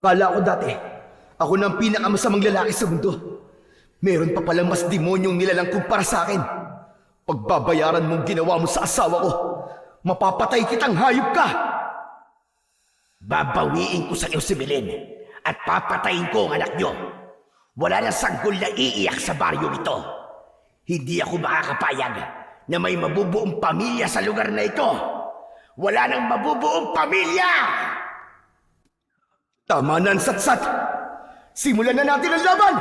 Kala ko dati, ako na ang pinakamasamang lalaki sa mundo. Meron pa palang mas demonyong nilalang kumpara sa akin. Pagbabayaran mong ginawa mo sa asawa ko, mapapatay kitang hayop ka! Babawiin ko sa iyo si Belen at papatayin ko ang anak niyo. Wala nang sanggol na iiyak sa baryo ito. Hindi ako makakapayag na may mabubuong pamilya sa lugar na ito. Wala nang mabubuong pamilya! Tama na ang satsat! Simulan na natin ang laban!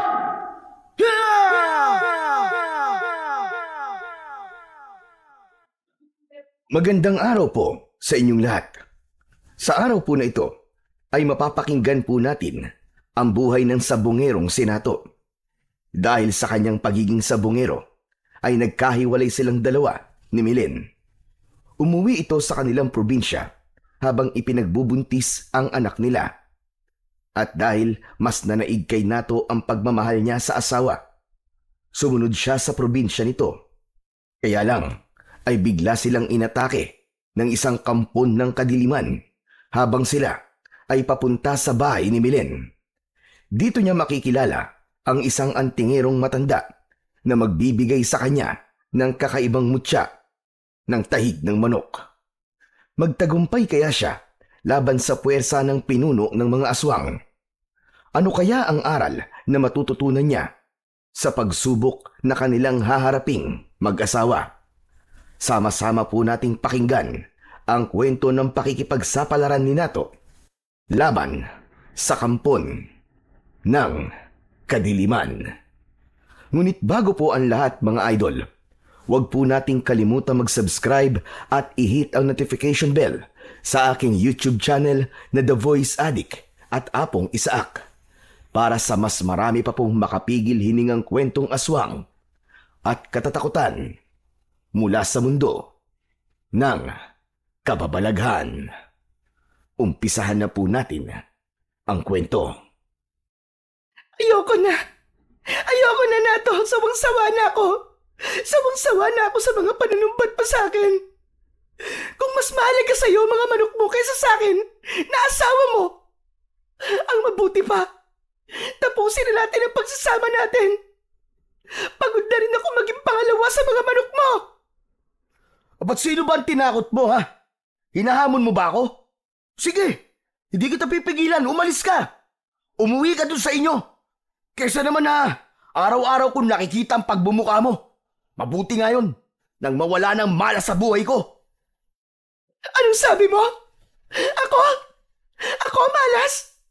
Magandang araw po sa inyong lahat. Sa araw po na ito ay mapapakinggan po natin ang buhay ng sabongerong Senato. Dahil sa kanyang pagiging sabongero ay nagkahiwalay silang dalawa ni Milen. Umuwi ito sa kanilang probinsya habang ipinagbubuntis ang anak nila. At dahil mas nanaig kay Nato ang pagmamahal niya sa asawa, sumunod siya sa probinsya nito. Kaya lang ay bigla silang inatake ng isang kampon ng kadiliman habang sila ay papunta sa bahay ni Milen. Dito niya makikilala ang isang antingerong matanda na magbibigay sa kanya ng kakaibang mutya ng tahig ng manok. Magtagumpay kaya siya laban sa puwersa ng pinuno ng mga aswang? Ano kaya ang aral na matututunan niya sa pagsubok na kanilang haharaping mag-asawa? Sama-sama po nating pakinggan ang kwento ng pakikipagsapalaran ni Nato laban sa kampon ng kadiliman. Ngunit bago po ang lahat mga idol, huwag po nating kalimutan mag-subscribe at i-hit ang notification bell sa aking YouTube channel na The Voice Addict at Apong Isaak para sa mas marami pa pong makapigil hiningang kwentong aswang at katatakutan mula sa mundo ng kababalaghan. Umpisahan na po natin ang kwento. Ayoko na! Ayoko na, Nato! Sawang-sawa na ako! Sawang-sawa na ako sa mga panunumbat pa sa akin! Kung mas mahalaga sa'yo mga manok mo kaysa sa akin na asawa mo, ang mabuti pa, tapusin na natin ang pagsasama natin. Pagod na rin ako maging pangalawa sa mga manok mo. Ba't sino ba ang tinakot mo, ha? Hinahamon mo ba ako? Sige, hindi kita pipigilan, umalis ka. Umuwi ka dun sa inyo. Kesa naman na araw-araw kong nakikita ang pagbumuka mo. Mabuti nga yun, nang mawala ng malas sa buhay ko. Anong sabi mo? Ako? Ako malas?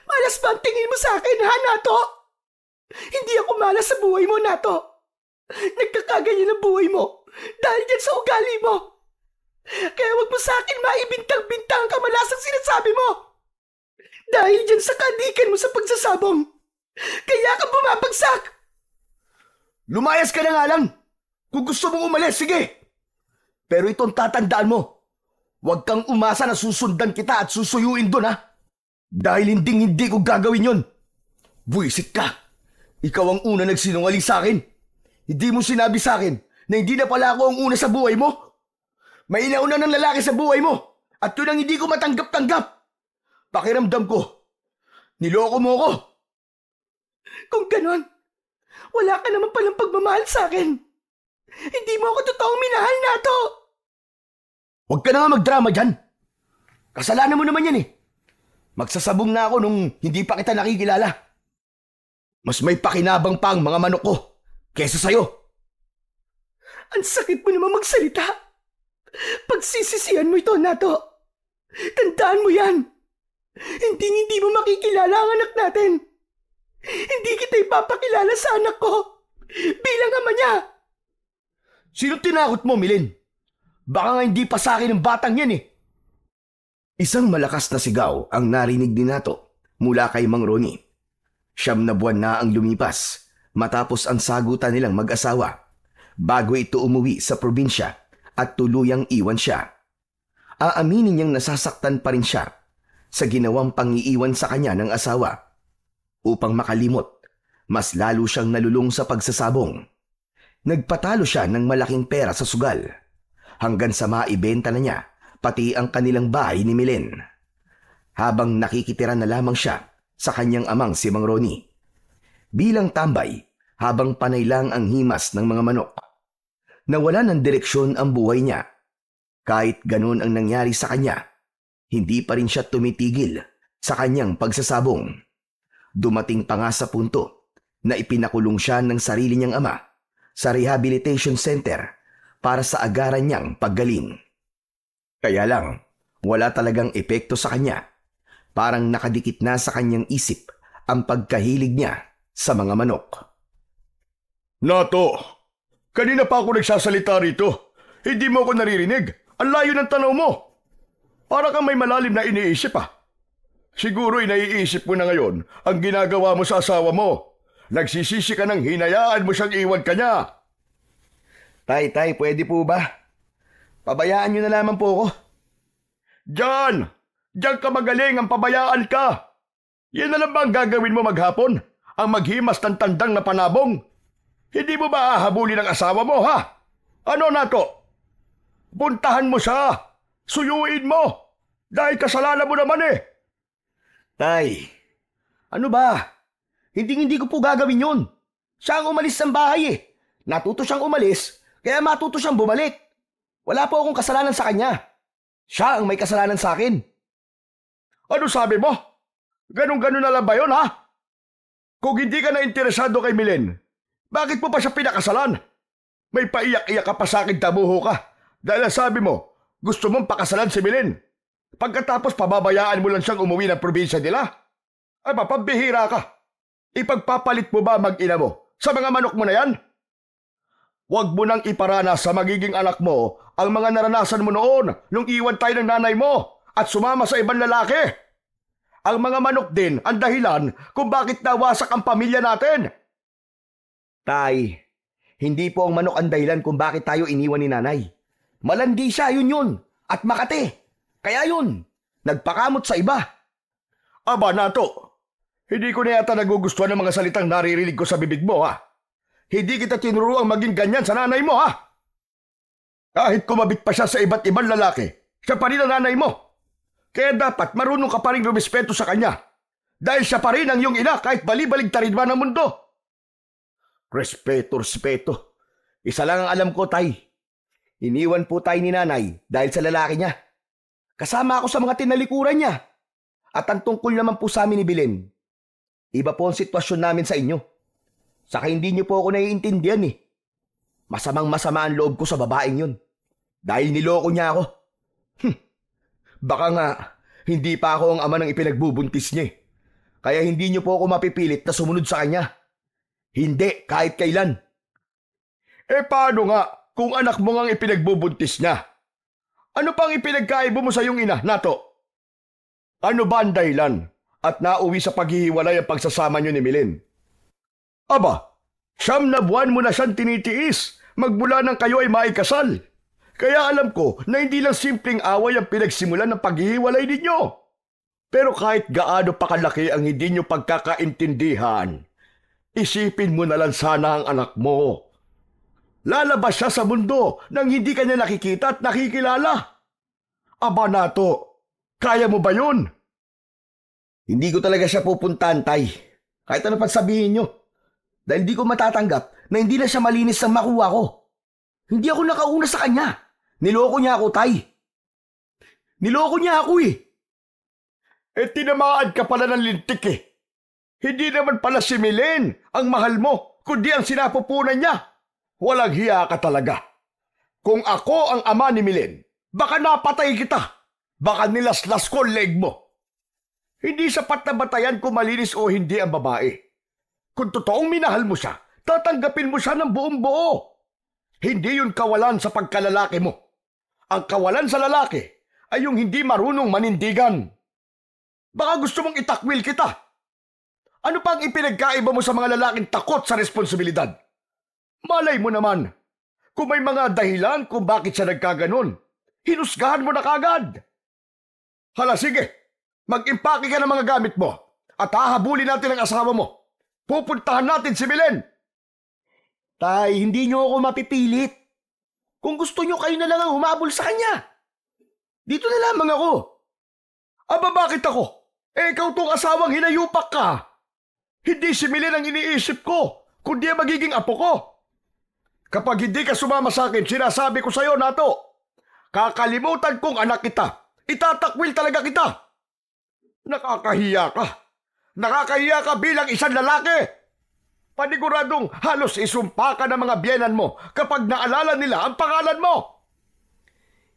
Malas ba ang tingin mo sa akin, ha, Nato? Hindi ako malas sa buhay mo, Nato. Nagkakaganyan ang buhay mo dahil yan sa ugali mo. Kaya wag mo sa akin maibintang-bintang ang kamalasang sinasabi mo. Dahil dyan sa kadikan mo sa pagsasabong, kaya ka bumabagsak. Lumayas ka na nga lang. Kung gusto mong umalis, sige. Pero itong tatandaan mo, huwag kang umasa na susundan kita at susuyuin doon, ha? Dahil hindi ko gagawin yon. Buisit ka. Ikaw ang una nagsinungaling sa akin. Hindi mo sinabi sa akin na hindi na pala ako ang una sa buhay mo. May inauna ng lalaki sa buhay mo at yun ang hindi ko matanggap-tanggap. Pakiramdam ko, niloko mo ko. Kung ganon, wala ka naman palang pagmamahal sa akin. Hindi mo ako totoong minahal, Nato. Huwag ka na nga magdrama dyan. Kasalanan mo naman yan eh. Magsasabong na ako nung hindi pa kita nakikilala. Mas may pakinabang pa ang mga manok ko kesa sa'yo. Ang sakit mo naman magsalita. Pagsisisihan mo ito, Nato. Tandaan mo yan. Hindi mo makikilala ang anak natin. Hindi kita ipapakilala sa anak ko bilang ama niya. Sino tinakot mo, Milen? Baka nga hindi pa sa akin ang batang yan eh. Isang malakas na sigaw ang narinig ni Nato mula kay Mang Ronnie. 9 na buwan na ang lumipas matapos ang sagutan nilang mag-asawa bago ito umuwi sa probinsya at tuluyang iwan siya. Aaminin niyang nasasaktan pa rin siya sa ginawang pangiiwan sa kanya ng asawa. Upang makalimot, mas lalo siyang nalulung sa pagsasabong. Nagpatalo siya ng malaking pera sa sugal hanggang sa maibenta na niya pati ang kanilang bahay ni Milen. Habang nakikitira na lamang siya sa kanyang amang si Mang Ronnie. Bilang tambay, habang panay lang ang himas ng mga manok. Nawala ng direksyon ang buhay niya. Kahit ganun ang nangyari sa kanya, hindi pa rin siya tumitigil sa kanyang pagsasabong. Dumating pa nga sa punto na ipinakulong siya ng sarili niyang ama sa rehabilitation center para sa agaran niyang paggaling. Kaya lang, wala talagang epekto sa kanya. Parang nakadikit na sa kanyang isip ang pagkahilig niya sa mga manok. Nato, kanina pa ako nagsasalita rito. Hindi mo ako naririnig. Ang layo ng tanaw mo. Para kang may malalim na iniisip Siguro'y naiisip mo na ngayon ang ginagawa mo sa asawa mo. Nagsisisi ka ng hinayaan mo siyang iwan ka niya. Tay, pwede po ba? Pabayaan niyo na lamang po ako. Diyan ka magaling ang pabayaan ka. Yan na lang ba ang gagawin mo maghapon? Ang maghimas ng tandang na panabong? Hindi mo ba ahabulin ang asawa mo, ha? Ano na to? Puntahan mo siya. Suyuin mo. Dahil kasalanan mo naman Tay, ano ba? Hindi ko po gagawin yun. Siya ang umalis ng bahay Natuto siyang umalis, kaya matuto siyang bumalik. Wala po akong kasalanan sa kanya. Siya ang may kasalanan sa akin. Ano sabi mo? Ganun-ganun na lang ba yun, ha? Kung hindi ka na interesado kay Milen, bakit mo pa siya pinakasalan? May paiyak-iyak ka pa sa akin, tabuho ka. Dahil sabi mo, gusto mong pakasalan si Milen. Pagkatapos pababayaan mo lang siyang umuwi ng probinsya nila? Ay pambihira ka. Ipagpapalit mo ba mag-ina mo sa mga manok mo na yan? Huwag mo nang iparana sa magiging anak mo ang mga naranasan mo noon nung iwan tayo ng nanay mo at sumama sa ibang lalaki. Ang mga manok din ang dahilan kung bakit nawasak ang pamilya natin. Tay, hindi po ang manok ang dahilan kung bakit tayo iniwan ni nanay. Malandi siya, yun. At makate. Kaya yun, nagpakamot sa iba. Aba Nato, hindi ko na yata nagugustuhan ng mga salitang naririnig ko sa bibig mo, ha? Hindi kita tinuruang maging ganyan sa nanay mo, ha? Kahit kumabit pa siya sa iba't ibang lalaki, siya pa rin ang nanay mo. Kaya dapat marunong ka pa rin rumispeto sa kanya. Dahil siya pa rin ang iyong ina kahit bali-baligtarin ba ng mundo. Respeto. Isa lang ang alam ko, Tay. Iniwan po tayo ni nanay dahil sa lalaki niya. Kasama ako sa mga tinalikuran niya. At ang tungkol naman po sa amin ni Belen, iba po ang sitwasyon namin sa inyo. Saka hindi niyo po ako naiintindihan Masamang-masama ang loob ko sa babaeng yun. Dahil niloko niya ako. Baka nga, hindi pa ako ang ama ng ipinagbubuntis niya Kaya hindi niyo po ako mapipilit na sumunod sa kanya. Hindi, kahit kailan. Paano nga kung anak mo ngang ipinagbubuntis niya? Ano pang ipinagkaibo mo sa iyong ina, Nato? Ano ba ang dahilan at nauwi sa paghihiwalay ang pagsasama niyo ni Milen? Aba, 9 na buwan mo na siyang tinitiis magmula nang kayo ay maikasal. Kaya alam ko na hindi lang simpleng away ang pinagsimulan ng paghihiwalay ninyo. Pero kahit gaano pa kalaki ang hindi niyo pagkakaintindihan, isipin mo na lang sana ang anak mo. Lalabas siya sa mundo nang hindi kanya nakikita at nakikilala. Aba Nato, kaya mo ba yun? Hindi ko talaga siya pupuntahan, Tay. Kahit ano pa sabihin niyo. Dahil di ko matatanggap na hindi na siya malinis ang makuha ko. Hindi ako nakauna sa kanya. Niloko niya ako, Tay. Niloko niya ako Tinamaan ka pala ng lintik Hindi naman pala si Milen ang mahal mo, kundi ang sinapupunan niya. Walang hiya ka talaga. Kung ako ang ama ni Milen, baka napatay kita. Baka nilaslas ko ang leg mo. Hindi sapat na batayan kung malinis o hindi ang babae. Kung totoong minahal mo siya, tatanggapin mo siya ng buong buo. Hindi yun kawalan sa pagkalalaki mo. Ang kawalan sa lalaki ay yung hindi marunong manindigan. Baka gusto mong itakwil kita. Ano pang ipinagkaiba mo sa mga lalaking takot sa responsibilidad? Malay mo naman, kung may mga dahilan kung bakit siya nagkaganon, hinusgahan mo na kagad. Hala sige, mag-impake ka ng mga gamit mo at hahabulin natin ang asawa mo. Pupuntahan natin si Milen. Tay, hindi niyo ako mapipilit. Kung gusto niyo, kayo na lang ang humabol sa kanya. Dito na lamang ako. Aba bakit ako? Ikaw tong asawang hinayupak ka. Hindi si Milen ang iniisip ko, kundi ang magiging apo ko. Kapag hindi ka sumama sa akin, sinasabi ko sa'yo, Nato, kakalimutan kong anak kita. Itatakwil talaga kita. Nakakahiya ka. Nakakahiya ka bilang isang lalaki. Paniguradong halos isumpa ka ng mga biyenan mo kapag naalala nila ang pangalan mo.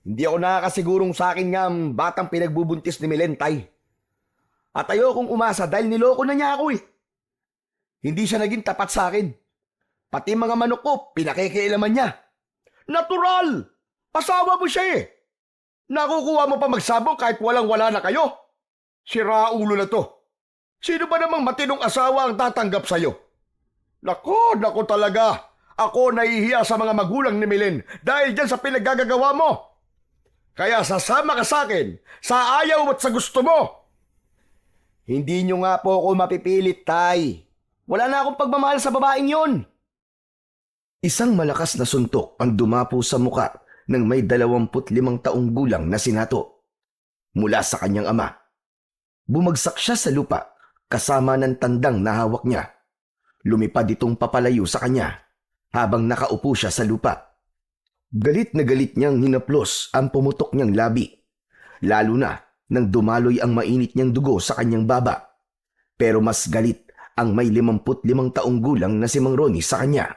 Hindi ako nakakasigurong sa akin nga ang batang pinagbubuntis ni Milen, Tay. At ayokong umasa dahil niloko na niya ako eh. Hindi siya naging tapat sa akin. Pati mga manok ko, pinakikialaman niya. Natural! Asawa mo siya eh. Nakukuha mo pa magsabong kahit walang-wala na kayo. Siraulo na to. Sino ba namang matinong asawa ang tatanggap sa'yo? Nako talaga. Ako nahihiya sa mga magulang ni Milen dahil dyan sa pinaggagawa mo. Kaya sasama ka sa akin, sa ayaw at sa gusto mo. Hindi niyo nga po ako mapipilit, Tay. Wala na akong pagmamahal sa babaeng yon. Isang malakas na suntok ang dumapo sa muka ng may 25 taong gulang na sinato mula sa kanyang ama. Bumagsak siya sa lupa kasama ng tandang na hawak niya. Lumipad itong papalayo sa kanya habang nakaupo siya sa lupa. Galit na galit niyang hinaplos ang pumutok niyang labi, lalo na nang dumaloy ang mainit niyang dugo sa kanyang baba. Pero mas galit ang may 55 taong gulang na si Mang Ronnie sa kanya.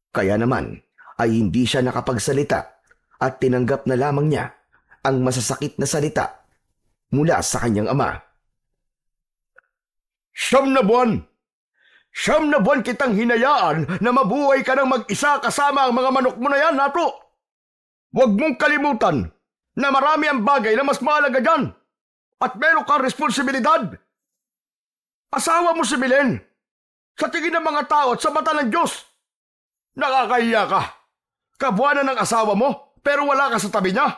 Kaya naman ay hindi siya nakapagsalita at tinanggap na lamang niya ang masasakit na salita mula sa kanyang ama. Siyam na buwan kitang hinayaan na mabuhay ka ng mag-isa kasama ang mga manok mo na yan, Nato. Huwag mong kalimutan na marami ang bagay na mas mahalaga dyan at meron kang responsibilidad. Asawa mo si Milen. Sa tingin ng mga tao at sa mata ng Diyos, nakakahiya ka. Kabuanan ng asawa mo pero wala ka sa tabi niya.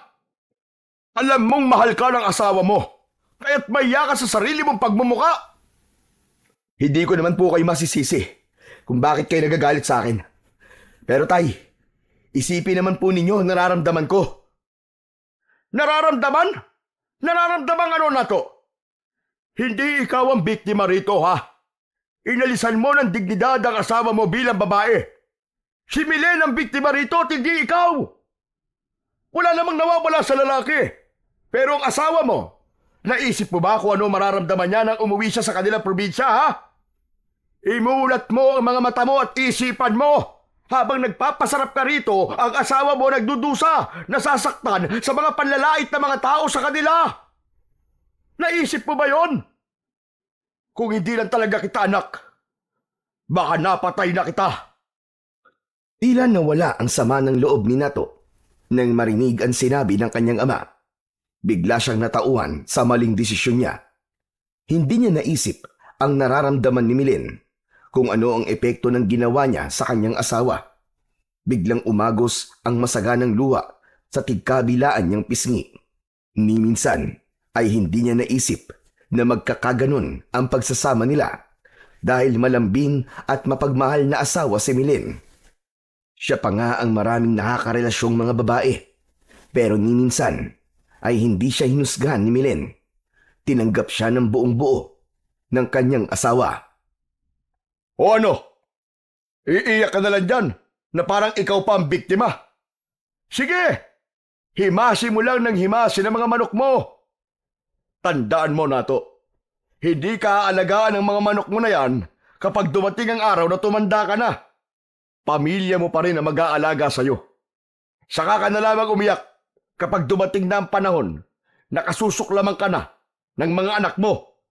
Alam mong mahal ka ng asawa mo, kaya't mahiya ka sa sarili mong pagmumuka. Hindi ko naman po kayo masisisi kung bakit kayo nagagalit sa akin. Pero Tay, isipin naman po ninyo ang nararamdaman ko. Nararamdaman? Nararamdaman ano na to? Hindi ikaw ang biktima rito, ha? Inalisan mo ng dignidad ang asawa mo bilang babae. Si Milen ang biktima rito at hindi ikaw. Wala namang nawawala sa lalaki. Pero ang asawa mo, naisip mo ba kung ano mararamdaman niya nang umuwi siya sa kanilang probinsya, ha? Imulat mo ang mga mata mo at isipan mo. Habang nagpapasarap ka rito, ang asawa mo nagdudusa, nasasaktan sa mga panlalait na mga tao sa kanila. Naisip mo ba yon? Kung hindi lang talaga kita anak, baka napatay na kita. Tila nawala ang sama ng loob ni Nato nang marinig ang sinabi ng kanyang ama. Bigla siyang natauhan sa maling desisyon niya. Hindi niya naisip ang nararamdaman ni Milen, kung ano ang epekto ng ginawa niya sa kanyang asawa. Biglang umagos ang masaganang luha sa tigkabilaan niyang pisngi. Ni minsan ay hindi niya naisip na magkakaganon ang pagsasama nila dahil malambing at mapagmahal na asawa si Milen. Siya pa nga ang maraming nakakarelasyong mga babae. Pero ni minsan ay hindi siya hinusgahan ni Milen. Tinanggap siya ng buong buo ng kanyang asawa. O ano? Iiyak ka na lang dyan na parang ikaw pa ang biktima. Sige, himasi mo lang ng himasi ng mga manok mo. Tandaan mo, Nato, hindi ka aalagaan ng mga manok mo na yan kapag dumating ang araw na tumanda ka na. Pamilya mo pa rin ang mag-aalaga sa'yo. Saka ka na lamang umiyak kapag dumating na ang panahon na kasusuklaman ka na ng mga anak mo.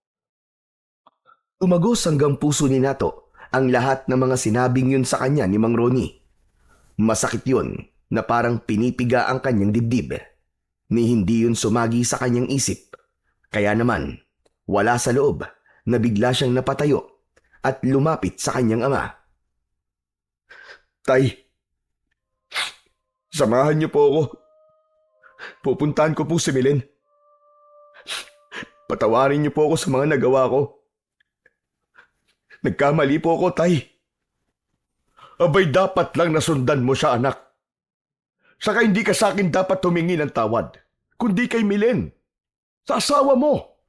Umagos hanggang puso ni Nato ang lahat ng mga sinabing yun sa kanya ni Mang Ronnie. Masakit yun na parang pinipiga ang kanyang dibdib. Ni hindi yun sumagi sa kanyang isip. Kaya naman, wala sa loob na bigla siyang napatayo at lumapit sa kanyang ama. Tay, samahan niyo po ako. Pupuntahan ko po si Milen. Patawarin niyo po ako sa mga nagawa ko. Nagkamali po ako, Tay. Abay, dapat lang nasundan mo siya, anak. Saka hindi ka sa akin dapat humingi ng tawad, kundi kay Milen, sa asawa mo.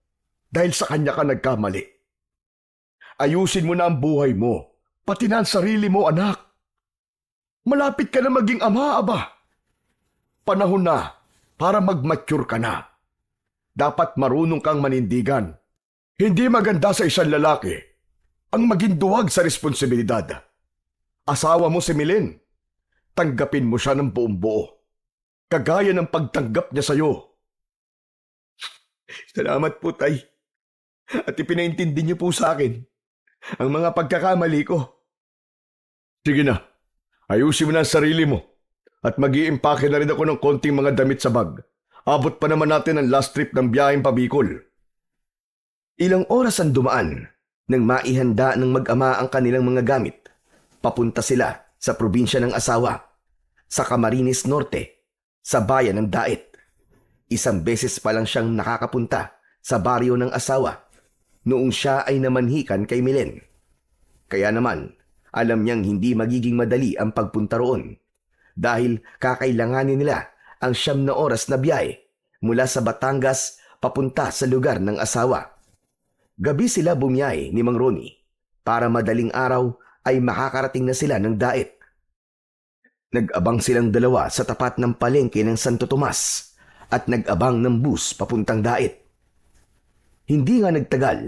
dahil sa kanya ka nagkamali. Ayusin mo na ang buhay mo, pati na ang sarili mo, anak. Malapit ka na maging ama, aba. Panahon na para mag-mature ka na. Dapat marunong kang manindigan. Hindi maganda sa isang lalaki ang maging duwag sa responsibilidad. Asawa mo si Milen. Tanggapin mo siya ng buong buo. Kagaya ng pagtanggap niya sa'yo. Salamat po, Tay. At ipinaintindi niyo po sa akin ang mga pagkakamali ko. Sige na, ayusin mo na ang sarili mo. At mag-iimpake na rin ako ng konting mga damit sa bag. Abot pa naman natin ang last trip ng biyaheng pabikol. Ilang oras ang dumaan nang maihanda ng mag-ama ang kanilang mga gamit. Papunta sila sa probinsya ng asawa, sa Camarines Norte, sa bayan ng Dait. Isang beses pa lang siyang nakakapunta sa baryo ng asawa noong siya ay namanhikan kay Milen. Kaya naman, alam niyang hindi magiging madali ang pagpunta roon dahil kakailanganin nila ang 9 na oras na biyahe mula sa Batangas papunta sa lugar ng asawa. Gabi sila bumiyahe ni Mang Ronnie para madaling araw ay makakarating na sila ng Dait. Nag-abang silang dalawa sa tapat ng palengke ng Santo Tomas at nag-abang ng bus papuntang Dait. Hindi nga nagtagal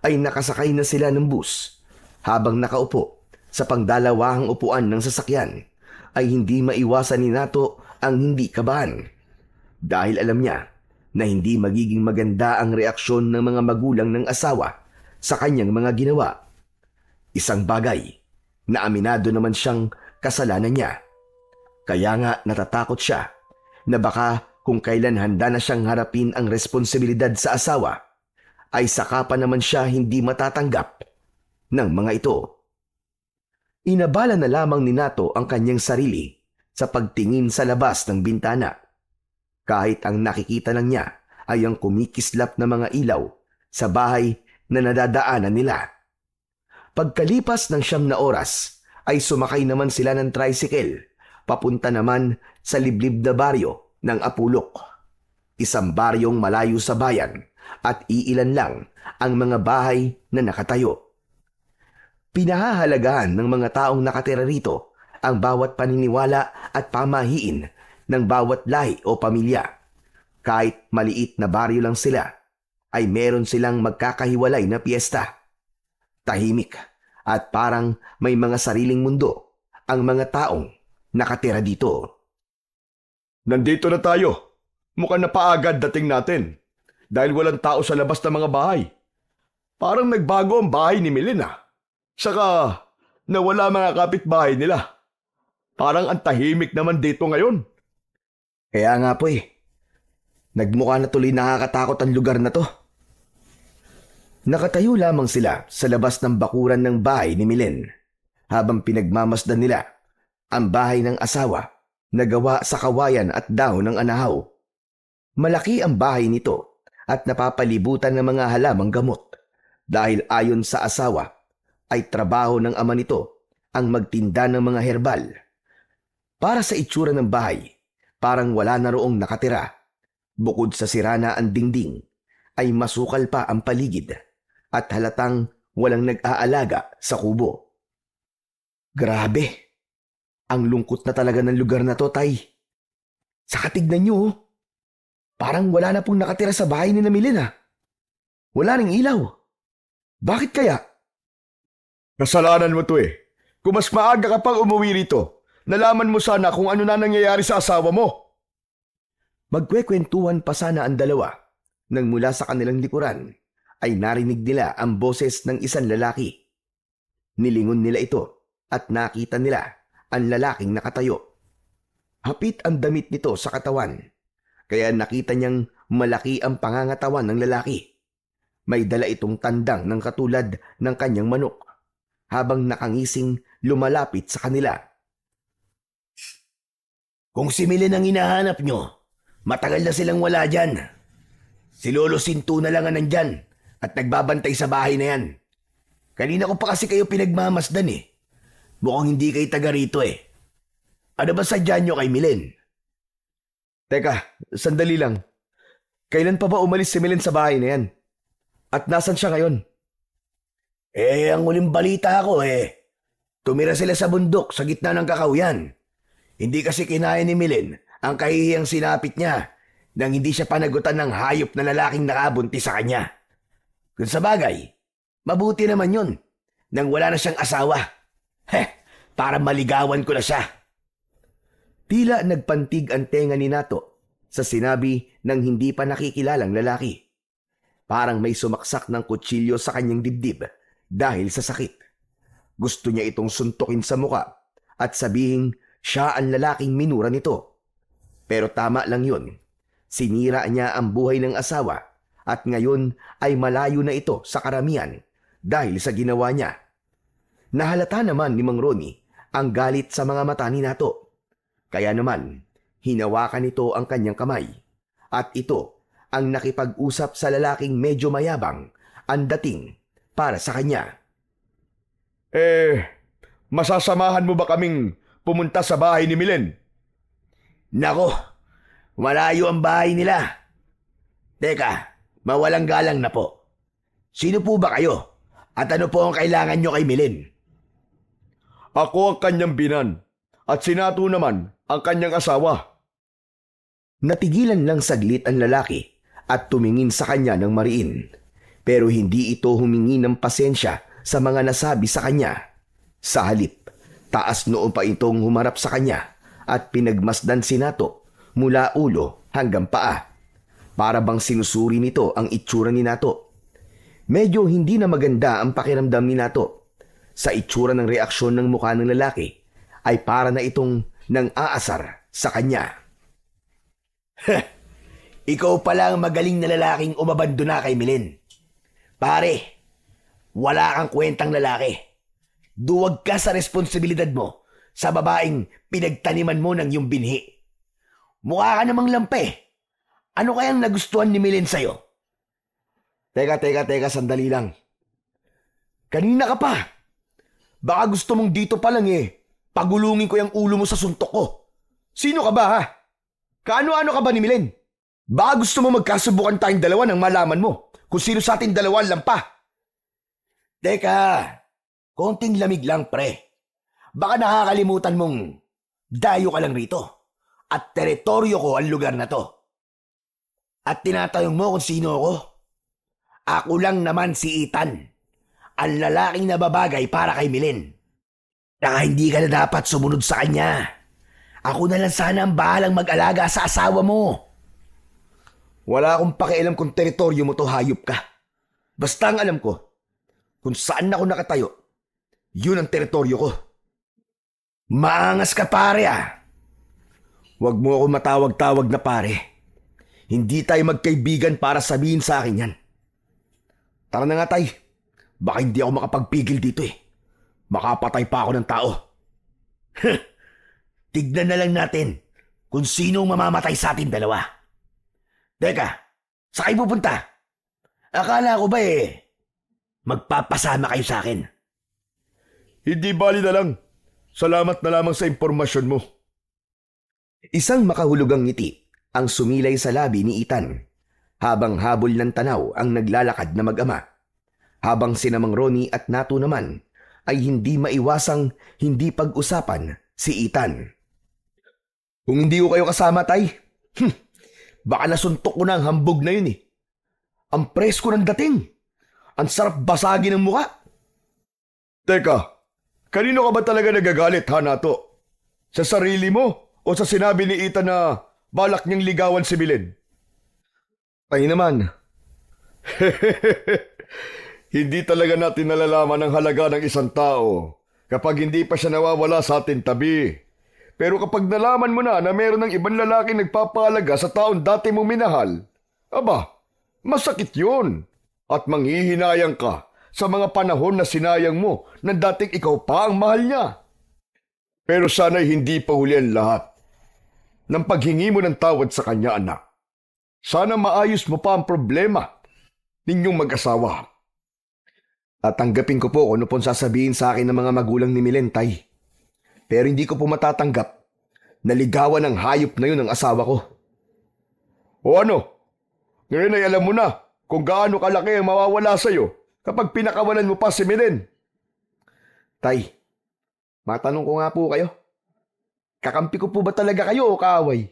ay nakasakay na sila ng bus. Habang nakaupo sa pangdalawahang upuan ng sasakyan ay hindi maiwasan ni Nato ang hindi kabahan. Dahil alam niya na hindi magiging maganda ang reaksyon ng mga magulang ng asawa sa kanyang mga ginawa. Isang bagay na aminado naman siyang kasalanan niya. Kaya nga natatakot siya na baka kung kailan handa na siyang harapin ang responsibilidad sa asawa, ay saka pa naman siya hindi matatanggap ng mga ito. Inabala na lamang ni Nato ang kanyang sarili sa pagtingin sa labas ng bintana. Kahit ang nakikita lang niya ay ang kumikislap na mga ilaw sa bahay na nadadaanan nila. Pagkalipas ng 9 na oras ay sumakay naman sila ng tricycle papunta naman sa liblib na baryo ng Apulok. Isang baryong malayo sa bayan at iilan lang ang mga bahay na nakatayo. Pinahahalagahan ng mga taong nakatira rito ang bawat paniniwala at pamahiin ng bawat lahi o pamilya. Kahit maliit na baryo lang sila, ay meron silang magkakahiwalay na piyesta. Tahimik at parang may mga sariling mundo ang mga taong nakatira dito. Nandito na tayo. Mukhang napaagad dating natin. Dahil walang tao sa labas ng mga bahay. Parang nagbago ang bahay ni Milen. Saka nawala mga kapitbahay nila. Parang ang tahimik naman dito ngayon. Kaya nga po nagmukha na tuloy nakakatakot ang lugar na to. Nakatayo lamang sila sa labas ng bakuran ng bahay ni Milen habang pinagmamasdan nila ang bahay ng asawa na gawa sa kawayan at dahon ng anahaw. Malaki ang bahay nito at napapalibutan ng mga halamang gamot dahil ayon sa asawa ay trabaho ng ama nito ang magtinda ng mga herbal. Para sa itsura ng bahay, parang wala na roong nakatira. Bukod sa sirana ang dingding, ay masukal pa ang paligid at halatang walang nag-aalaga sa kubo. Grabe! Ang lungkot na talaga ng lugar na to, Tay. Saka tignan nyo, parang wala na pong nakatira sa bahay ni Milen. Wala ring ilaw. Bakit kaya? Kasalanan mo to Kung mas maaga ka pang umuwi rito, nalaman mo sana kung ano na nangyayari sa asawa mo. Magkwekwentuhan pa sana ang dalawa nang mula sa kanilang likuran ay narinig nila ang boses ng isang lalaki. Nilingon nila ito at nakita nila ang lalaking nakatayo. Hapit ang damit nito sa katawan, kaya nakita niyang malaki ang pangangatawan ng lalaki. May dala itong tandang ng katulad ng kanyang manok, habang nakangising lumalapit sa kanila. Kung si Milen ang hinahanap nyo, matagal na silang wala dyan. Si Lolo Sinto na lang ang nandyan at nagbabantay sa bahay na yan. Kanina ko pa kasi kayo pinagmamasdan Mukhang hindi kayo taga rito Ano ba sadya nyo kay Milen? Teka, sandali lang. Kailan pa ba umalis si Milen sa bahay na yan? At nasan siya ngayon? Ang uling balita ko tumira sila sa bundok sa gitna ng kakahuyan. Hindi kasi kinaya ni Milen ang kahihiyang sinapit niya nang hindi siya panagutan ng hayop na lalaking nakabuntis sa kanya. Kung sa bagay, mabuti naman yun nang wala na siyang asawa. Para maligawan ko na siya. Tila nagpantig ang tenga ni Nato sa sinabi ng hindi pa nakikilalang lalaki. Parang may sumaksak ng kutsilyo sa kanyang dibdib dahil sa sakit. Gusto niya itong suntukin sa muka at sabihin siya ang lalaking minura nito. Pero tama lang yun. Sinira niya ang buhay ng asawa at ngayon ay malayo na ito sa karamihan dahil sa ginawa niya. Nahalata naman ni Mang Ronnie ang galit sa mga mata ni Nato. Kaya naman, hinawakan nito ang kanyang kamay at ito ang nakipag-usap sa lalaking medyo mayabang ang dating para sa kanya. Masasamahan mo ba kaming pumunta sa bahay ni Milen? Nako, malayo ang bahay nila. Teka, mawalang galang na po. Sino po ba kayo? At ano po ang kailangan nyo kay Milen? Ako ang kanyang binan at si Nato naman ang kanyang asawa. Natigilan lang saglit ang lalaki at tumingin sa kanya ng mariin. Pero hindi ito humingi ng pasensya sa mga nasabi sa kanya. Sa halip, taas noo pa itong humarap sa kanya at pinagmasdan si Nato mula ulo hanggang paa. Para bang sinusuri nito ang itsura ni Nato. Medyo hindi na maganda ang pakiramdam ni Nato. Sa itsura ng reaksyon ng mukha ng lalaki ay para na itong nang-aasar sa kanya. Ikaw pala ang magaling na lalaking umabandona kay Milen. Pare, wala kang kwentang lalaki. Duwag ka sa responsibilidad mo sa babaeng pinagtaniman mo ng iyong binhi. Mukha ka namang lampe. Ano kayang nagustuhan ni Milen sa'yo? Teka, sandali lang. Kanina ka pa. Baka gusto mong dito pa lang pagulungin ko yung ulo mo sa suntok ko. Sino ka ba ha? Kaano-ano ka ba ni Milen? Baka gusto mo magkasubukan tayong dalawa nang malaman mo kung sino sa ating dalawa ang lampa. Teka, konting lamig lang pre. Baka nakakalimutan mong dayo ka lang rito at teritoryo ko ang lugar na to. At tinatanong mo kung sino ako? Ako lang naman si Ethan, ang lalaking nababagay para kay Milen. Saka hindi ka na dapat sumunod sa kanya. Ako na lang sana ang bahalang mag-alaga sa asawa mo. Wala akong pakialam kung teritoryo mo to, hayop ka. Basta ang alam ko, kung saan ako nakatayo, yun ang teritoryo ko. Maangas ka pare Huwag mo ako matawag-tawag na pare. Hindi tayo magkaibigan para sabihin sa akin yan. Tara na nga tay. Baka hindi ako makapagpigil dito Makapatay pa ako ng tao. Tignan na lang natin kung sino mamamatay sa ating dalawa. Teka, saan kayo pupunta? Akala ko ba magpapasama kayo sa akin? Hindi bali na lang. Salamat na lamang sa impormasyon mo. Isang makahulugang ngiti ang sumilay sa labi ni Ethan habang habol ng tanaw ang naglalakad na mag-ama. Habang si Mang Ronnie at Nato naman ay hindi maiwasang hindi pag-usapan si Ethan. Kung hindi ko kayo kasama, tay, baka nasuntok ko na ang hambog na yun Ang presko ng dating. Ang sarap basagin ng muka. Teka, kanino ka ba talaga nagagalit, ha, Nato? Sa sarili mo o sa sinabi ni Ethan na balak niyang ligawan si Milen? Ay naman. Hindi talaga natin nalalaman ang halaga ng isang tao kapag hindi pa siya nawawala sa ating tabi. Pero kapag nalaman mo na meron ng ibang lalaki nagpapahalaga sa taong dati mong minahal, aba, masakit yun. At manghihinayang ka sa mga panahon na sinayang mo na dating ikaw pa ang mahal niya. Pero sana'y hindi pa huli ang lahat ng paghingi mo ng tawad sa kanya, anak. Sana maayos mo pa ang problema ninyong mag-asawa. At tanggapin ko po kung ano pong sasabihin sa akin ng mga magulang ni Milen, tay. Pero hindi ko po matatanggap na ligawan ng hayop na yun ang asawa ko. O ano? Ngayon ay alam mo na kung gaano kalaki ang mawawala sa'yo kapag pinakawalan mo pa si Milen. Tay, matanong ko nga po kayo. Kakampi ko po ba talaga kayo o kaaway?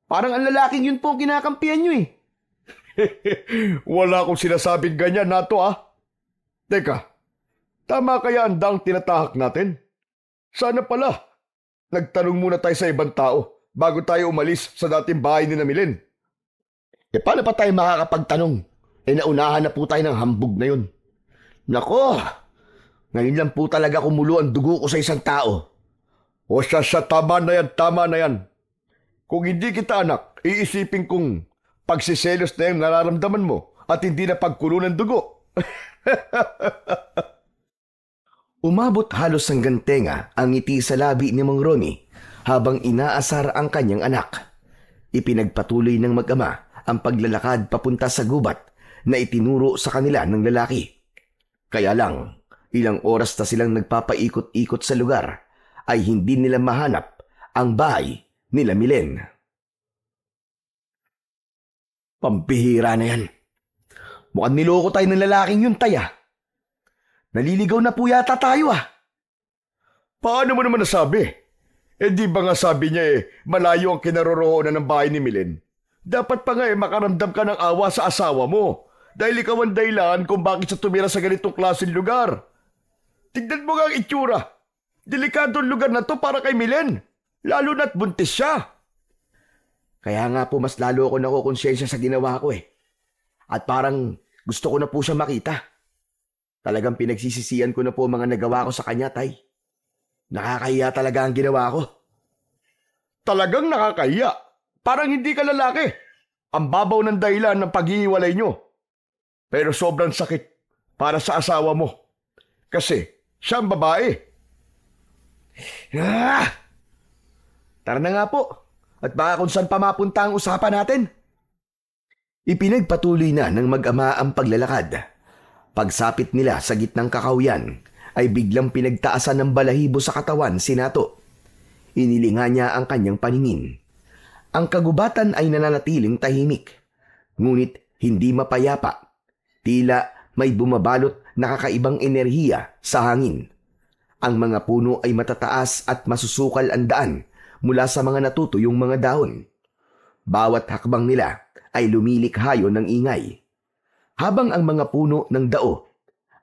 Parang ang lalaking yun po ang kinakampihan nyo eh. Wala akong sinasabing ganyan, Nato Teka, tama kaya ang dang tinatahak natin? Sana pala, nagtanong muna tayo sa ibang tao bago tayo umalis sa dating bahay ni Milen. Paano pa tayo makakapagtanong? Naunahan na po tayo ng hambog na yun. Nako, ngayon lang po talaga kumulo ang dugo ko sa isang tao. O siya, tama na yan. Kung hindi kita anak, iisipin kong pagsiselos na yung nararamdaman mo at hindi na pagkulo ng dugo. Umabot halos hanggang tenga ang ngiti sa labi ni Mang Ronnie habang inaasar ang kanyang anak. Ipinagpatuloy ng mag-ama ang paglalakad papunta sa gubat na itinuro sa kanila ng lalaki. Kaya lang, ilang oras na silang nagpapaikot-ikot sa lugar ay hindi nila mahanap ang bahay nila Milen. Pampihira na yan. Mukhang niloko tayo ng lalaking yun, Taya. Naliligaw na po yata tayo Paano mo naman nasabi? Di ba nga sabi niya malayo ang kinaroroonan ng bahay ni Milen? Dapat pa nga makaramdam ka ng awa sa asawa mo dahil ikaw ang dahilan kung bakit siya tumira sa ganitong klaseng lugar. Tignan mo nga ang itsura. Delikado ang lugar na to para kay Milen, lalo na't buntis siya. Kaya nga po mas lalo ako nakukonsensya sa ginawa ko At parang gusto ko na po siya makita. Talagang pinagsisisihan ko na po mga nagawa ko sa kanya, Tay. Nakakahiya talaga ang ginawa ko. Talagang nakakahiya. Parang hindi ka lalaki. Ang babaw ng dahilan ng paghihiwalay nyo. Pero sobrang sakit para sa asawa mo. Kasi siya ang babae. Tara na nga po. At baka kung saan pa mapunta ang usapan natin. Ipinagpatuloy na ng mag-ama ang paglalakad. Pagsapit nila sa gitnang kakahuyan, ay biglang pinagtaasan ng balahibo sa katawan si Nato. Inilinga niya ang kanyang paningin. Ang kagubatan ay nananatiling tahimik, ngunit hindi mapayapa. Tila may bumabalot na kakaibang enerhiya sa hangin. Ang mga puno ay matataas at masusukal ang daan mula sa mga natutuyong mga dahon. Bawat hakbang nila ay lumilikhayo ng ingay. Habang ang mga puno ng dao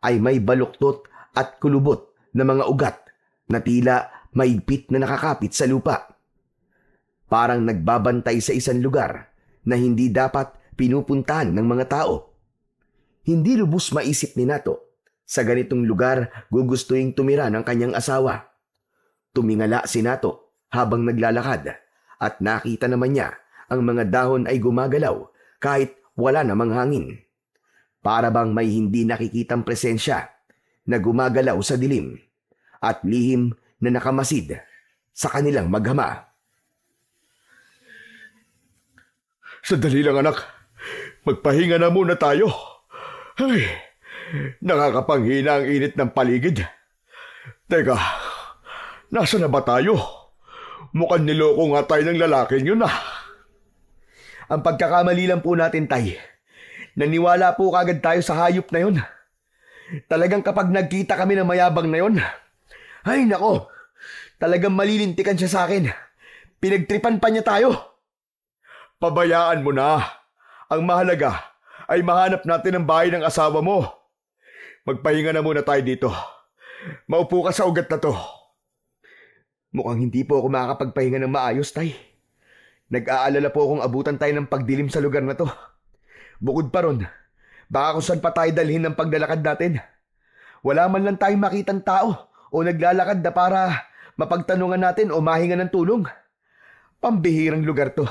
ay may baluktot at kulubot na mga ugat na tila maigpit na nakakapit sa lupa. Parang nagbabantay sa isang lugar na hindi dapat pinupuntahan ng mga tao. Hindi lubos maisip ni Nato, sa ganitong lugar gugustuhin tumira ng kanyang asawa. Tumingala si Nato habang naglalakad at nakita naman niya ang mga dahon ay gumagalaw kahit wala namang hangin. Para bang may hindi nakikitang presensya na gumagalaw sa dilim at lihim na nakamasid sa kanilang mag-ama. Sandali lang anak, magpahinga na muna tayo. Ay, nakakapanghina ang init ng paligid. Teka, nasa na ba tayo? Mukhang niloko nga tayo ng lalaking yun Ang pagkakamali lang po natin, Tay. Naniwala po kagad tayo sa hayop na yun. Talagang kapag nagkita kami ng mayabang na yun, ay nako, talagang malilintikan siya sa akin. Pinagtripan pa niya tayo. Pabayaan mo na. Ang mahalaga ay mahanap natin ang bahay ng asawa mo. Magpahinga na muna tayo dito. Maupo ka sa ugat na to. Mukhang hindi po ako makakapagpahinga ng maayos, Tay. Nag-aalala po akong abutan tayo ng pagdilim sa lugar na to. Bukod pa ron, baka kung saan pa tayo dalhin ng paglalakad natin. Wala man lang tayong makitang tao o naglalakad na para mapagtanungan natin o mahinga ng tulong. Pambihirang lugar to.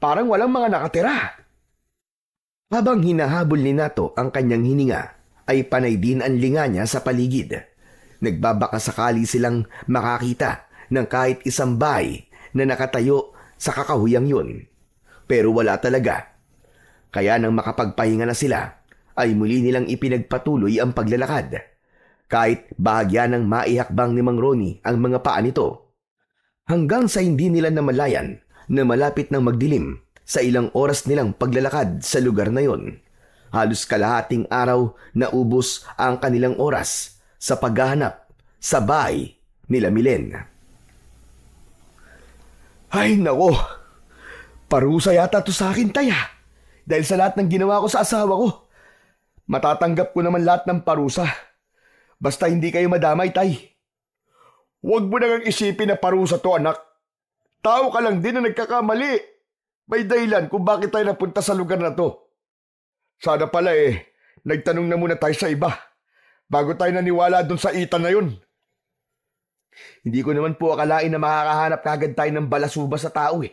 Parang walang mga nakatira. Habang hinahabol ni Nato ang kanyang hininga, ay panay din ang linga niya sa paligid. Nagbabaka sakali silang makakita ng kahit isang bahay na nakatayo sa kakahuyang yun. Pero wala talaga. Kaya nang makapagpahinga na sila, ay muli nilang ipinagpatuloy ang paglalakad. Kahit bahagya ng maihakbang ni Mang Ronnie ang mga paa nito. Hanggang sa hindi nila namalayan na malapit ng magdilim sa ilang oras nilang paglalakad sa lugar na yon. Halos kalahating araw na ubos ang kanilang oras sa paghahanap sa bahay nila Milen. Ay, nako. Parusa yata to sa akin, Tay, ah. Dahil sa lahat ng ginawa ko sa asawa ko. Matatanggap ko naman lahat ng parusa. Basta hindi kayo madamay, Tay. Huwag mo nang isipin na parusa to, anak. Tao ka lang din na nagkakamali. May dahilan kung bakit tayo napunta sa lugar na to. Sana pala nagtanong na muna tayo sa iba bago tayo naniwala dun sa itan na yun. Hindi ko naman po akalain na makakahanap kagad tayo ng balasuba sa tao eh.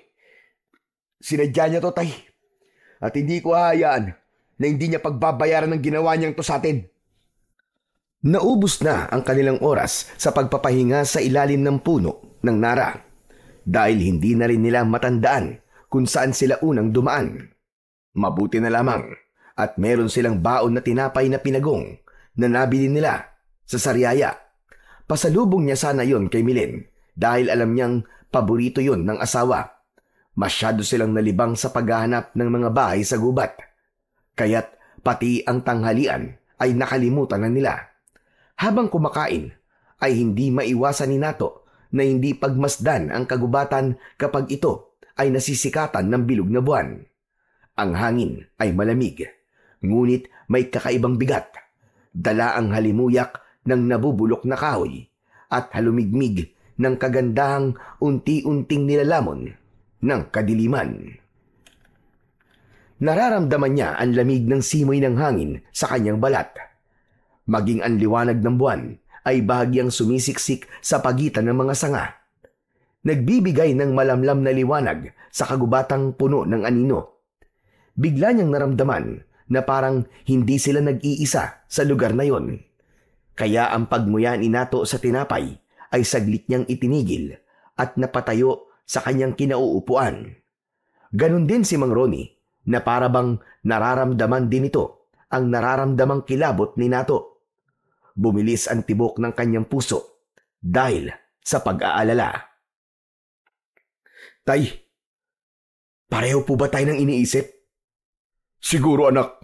Sinadya niya to, Tay. At hindi ko hahayaan na hindi niya pagbabayaran ng ginawa niyang to sa atin. Naubos na ang kanilang oras sa pagpapahinga sa ilalim ng puno ng nara dahil hindi na rin nila matandaan kung saan sila unang dumaan. Mabuti na lamang at meron silang baon na tinapay na pinagong na nabili nila sa Sariaya. Pasalubong niya sana yon kay Milen dahil alam niyang paborito yon ng asawa. Masyado silang nalibang sa paghahanap ng mga bahay sa gubat. Kaya't pati ang tanghalian ay nakalimutan na nila. Habang kumakain ay hindi maiwasan ni Nato na hindi pagmasdan ang kagubatan kapag ito ay nasisikatan ng bilog na buwan. Ang hangin ay malamig, ngunit may kakaibang bigat. Dala ang halimuyak ng nabubulok na kahoy at halumigmig ng kagandahang unti-unting nilalamon ng kadiliman. Nararamdaman niya ang lamig ng simoy ng hangin sa kanyang balat. Maging ang liwanag ng buwan ay bahagyang sumisiksik sa pagitan ng mga sanga. Nagbibigay ng malamlam na liwanag sa kagubatang puno ng anino. Bigla niyang naramdaman na parang hindi sila nag-iisa sa lugar na yon. Kaya ang pagmuya ni Nato sa tinapay ay saglit niyang itinigil at napatayo sa kanyang kinauupuan. Ganon din si Mang Ronnie na parabang nararamdaman din ito ang nararamdamang kilabot ni Nato. Bumilis ang tibok ng kanyang puso dahil sa pag-aalala. Tay, pareho po ba tayo ng iniisip? Siguro, anak.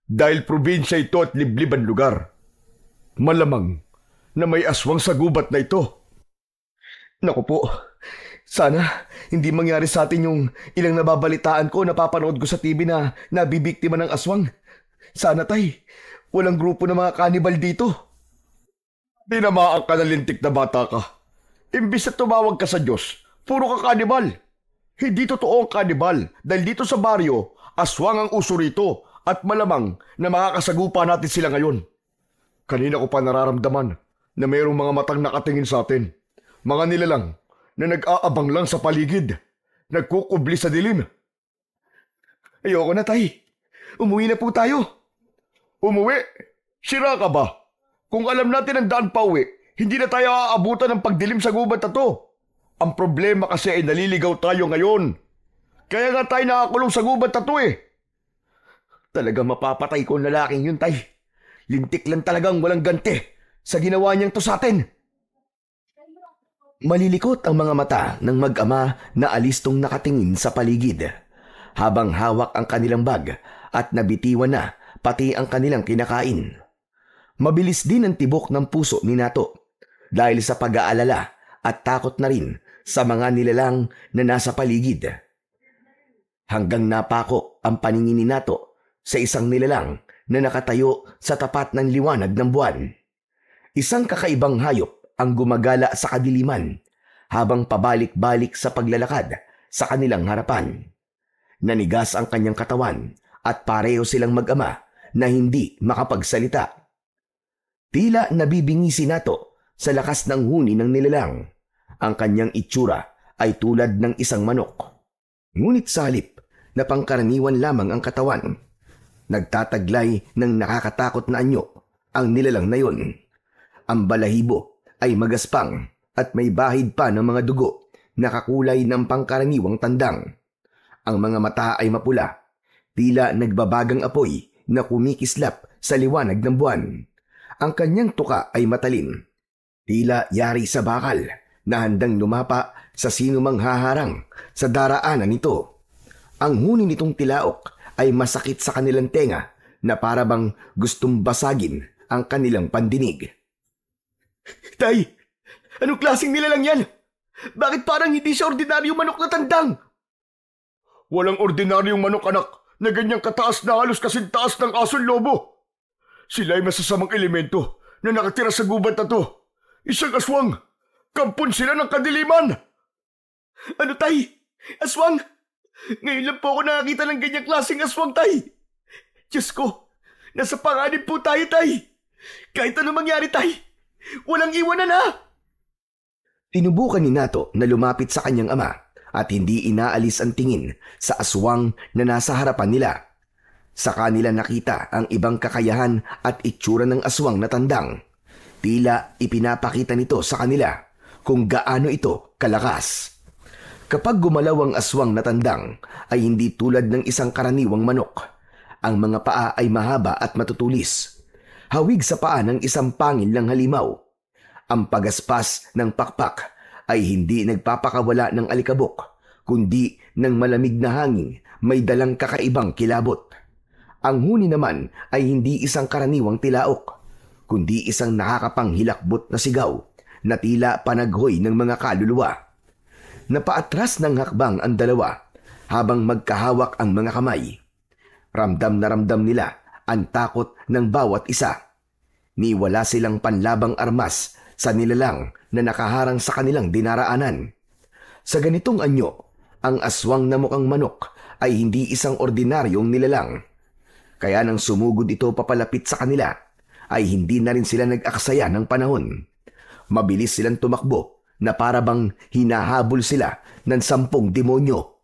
Dahil probinsya ito at liblib ang lugar. Malamang na may aswang sa gubat na ito. Naku po, sana hindi mangyari sa atin yung ilang nababalitaan ko, napapanood ko sa TV na nabibiktima ng aswang. Sana, Tay, walang grupo ng mga kanibal dito. Tinamaan ka na lintik na bata ka. Imbis na tumawag ka sa Diyos, puro ka kanibal. Hindi totoo ang kanibal dahil dito sa baryo, aswang ang uso rito at malamang na makakasagupa natin sila ngayon. Kanina ko pa nararamdaman na mayroong mga matang nakatingin sa atin. Mga nilalang na nag-aabang lang sa paligid. Nagkukubli sa dilim. Ayoko na, Tay. Umuwi na po tayo. Umuwi? Sira ka ba? Kung alam natin ang daan pa uwi, hindi na tayo aabutan ng pagdilim sa gubat na to. Ang problema kasi ay naliligaw tayo ngayon. Kaya nga tayo nakakulong sa gubat na to eh. Talaga mapapatay ko ang lalaking yun, Tay. Lintik lang talagang walang ganti sa ginawa niyang to sa atin. Malilikot ang mga mata ng mag-ama na alistong nakatingin sa paligid habang hawak ang kanilang bag at nabitiwan na pati ang kanilang kinakain. Mabilis din ang tibok ng puso ni Nato dahil sa pag-aalala at takot na rin sa mga nilalang na nasa paligid. Hanggang napako ang paningin ni Nato sa isang nilalang na nakatayo sa tapat ng liwanag ng buwan. Isang kakaibang hayop ang gumagala sa kadiliman habang pabalik-balik sa paglalakad sa kanilang harapan. Nanigas ang kanyang katawan at pareho silang mag-ama na hindi makapagsalita. Tila nabibingi si Nato sa lakas ng huni ng nilalang. Ang kanyang itsura ay tulad ng isang manok. Ngunit sa halip na pangkaraniwan lamang ang katawan, nagtataglay ng nakakatakot na anyo ang nilalang na yon. Ang balahibo ay magaspang at may bahid pa ng mga dugo na kakulay ng pangkaraniwang tandang. Ang mga mata ay mapula, tila nagbabagang apoy na kumikislap sa liwanag ng buwan. Ang kanyang tuka ay matalim, tila yari sa bakal na handang lumapa sa sino mang haharang sa daraanan nito. Ang huni nitong tilaok ay masakit sa kanilang tenga na para bang gustong basagin ang kanilang pandinig. Tay, anong klaseng nilalang yan? Bakit parang hindi siya ordinaryong manok na tandang? Walang ordinaryong manok, anak, na ganyang kataas na halos kasing taas ng ason lobo. Sila ay masasamang elemento na nakatira sa gubat na to. Isang aswang. Kampon sila ng kadiliman. Ano, Tay? Aswang? Ngayon lang po ako nakakita ng ganyang klaseng aswang, Tay. Diyos ko, nasa panganib po tayo, Tay. Kahit ano mangyari, Tay, walang iwanan na. Tinubukan ni Nato na lumapit sa kanyang ama at hindi inaalis ang tingin sa aswang na nasa harapan nila. Sa kanila nakita ang ibang kakayahan at itsura ng aswang na tandang. Tila ipinapakita nito sa kanila kung gaano ito kalakas. Kapag gumalaw ang aswang na tandang ay hindi tulad ng isang karaniwang manok. Ang mga paa ay mahaba at matutulis. Hawig sa paa ng isang pangil ng halimaw. Ang pagaspas ng pakpak ay hindi nagpapakawala ng alikabok, kundi ng malamig na hangin may dalang kakaibang kilabot. Ang huni naman ay hindi isang karaniwang tilaok, kundi isang nakakapanghilakbot na sigaw na tila panaghoy ng mga kaluluwa. Napaatras ng hakbang ang dalawa habang magkahawak ang mga kamay. Ramdam na ramdam nila ang takot ng bawat isa. Niwala silang panlabang armas sa nilalang na nakaharang sa kanilang dinaraanan. Sa ganitong anyo, ang aswang na mukhang manok ay hindi isang ordinaryong nilalang. Kaya nang sumugod ito papalapit sa kanila, ay hindi na rin sila nag-aksaya ng panahon. Mabilis silang tumakbo na para bang hinahabol sila ng 10 demonyo.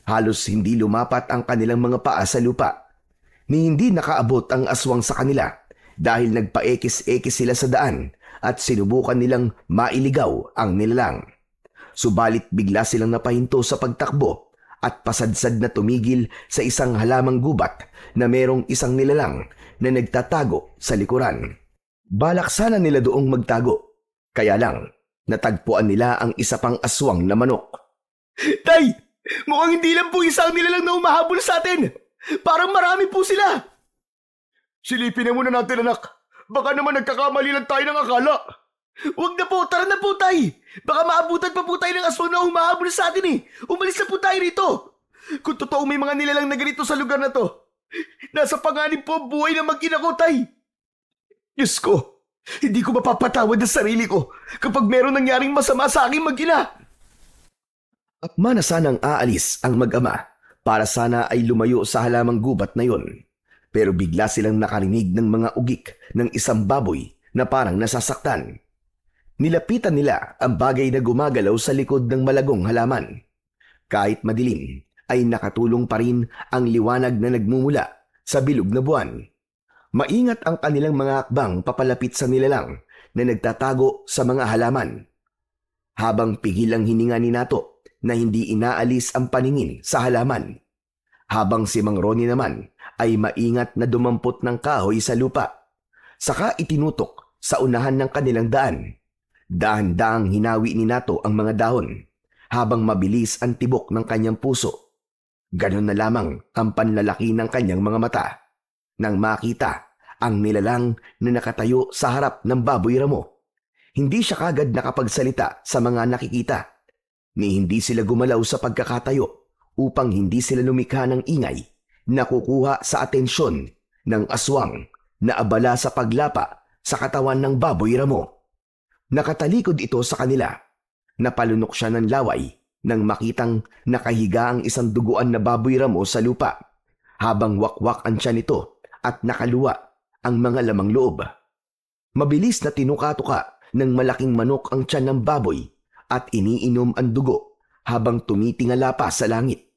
Halos hindi lumapat ang kanilang mga paa sa lupa. Ni hindi nakaabot ang aswang sa kanila dahil nagpaekis-ekis sila sa daan at sinubukan nilang mailigaw ang nilalang. Subalit bigla silang napahinto sa pagtakbo at pasadsad na tumigil sa isang halamang gubat na merong isang nilalang na nagtatago sa likuran. Balak sana nila doong magtago, kaya lang natagpuan nila ang isa pang aswang na manok. Tay, mukhang hindi lang po isang nilalang na umahabol sa atin. Parang marami po sila. Silipin na muna natin, anak. Baka naman nagkakamali lang tayo ng akala. Huwag na po, tara na po, Tay. Baka maabutan pa po tayo ng aswang na humahabol sa atin eh. Umalis na po tayo rito. Kung totoo may mga nilalang na ganito sa lugar na to, nasa panganib po ang buhay ng mag-ina ko, Tay. Diyos ko, hindi ko mapapatawad ang sarili ko kapag meron nangyaring masama sa aking mag-ina. Akma na sanang aalis ang mag-ama para sana ay lumayo sa halamang gubat na yon. Pero bigla silang nakarinig ng mga ugik ng isang baboy na parang nasasaktan. Nilapitan nila ang bagay na gumagalaw sa likod ng malagong halaman. Kahit madilim, ay nakatulong pa rin ang liwanag na nagmumula sa bilog na buwan. Maingat ang kanilang mga hakbang papalapit sa nilalang na nagtatago sa mga halaman. Habang pigil ang hininga ni Nato na hindi inaalis ang paningin sa halaman. Habang si Mang Ronnie naman ay maingat na dumampot ng kahoy sa lupa. Saka itinutok sa unahan ng kanilang daan. Dahan-dahang hinawi ni Nato ang mga dahon habang mabilis ang tibok ng kanyang puso. Ganon na lamang ang panlalaki ng kanyang mga mata nang makita ang nilalang na nakatayo sa harap ng baboy ramo. Hindi siya kagad nakapagsalita sa mga nakikita, ni hindi sila gumalaw sa pagkakatayo upang hindi sila lumikha ng ingay na kukuha sa atensyon ng aswang na abala sa paglapa sa katawan ng baboy ramo. Nakatalikod ito sa kanila. Napalunok siya ng laway nang makitang nakahiga ang isang duguan na baboy ramo sa lupa, habang wakwak ang tiyan nito at nakaluwa ang mga lamang loob. Mabilis na tinuka-tuka ng malaking manok ang tiyan ng baboy at iniinom ang dugo habang tumitingala pa sa langit.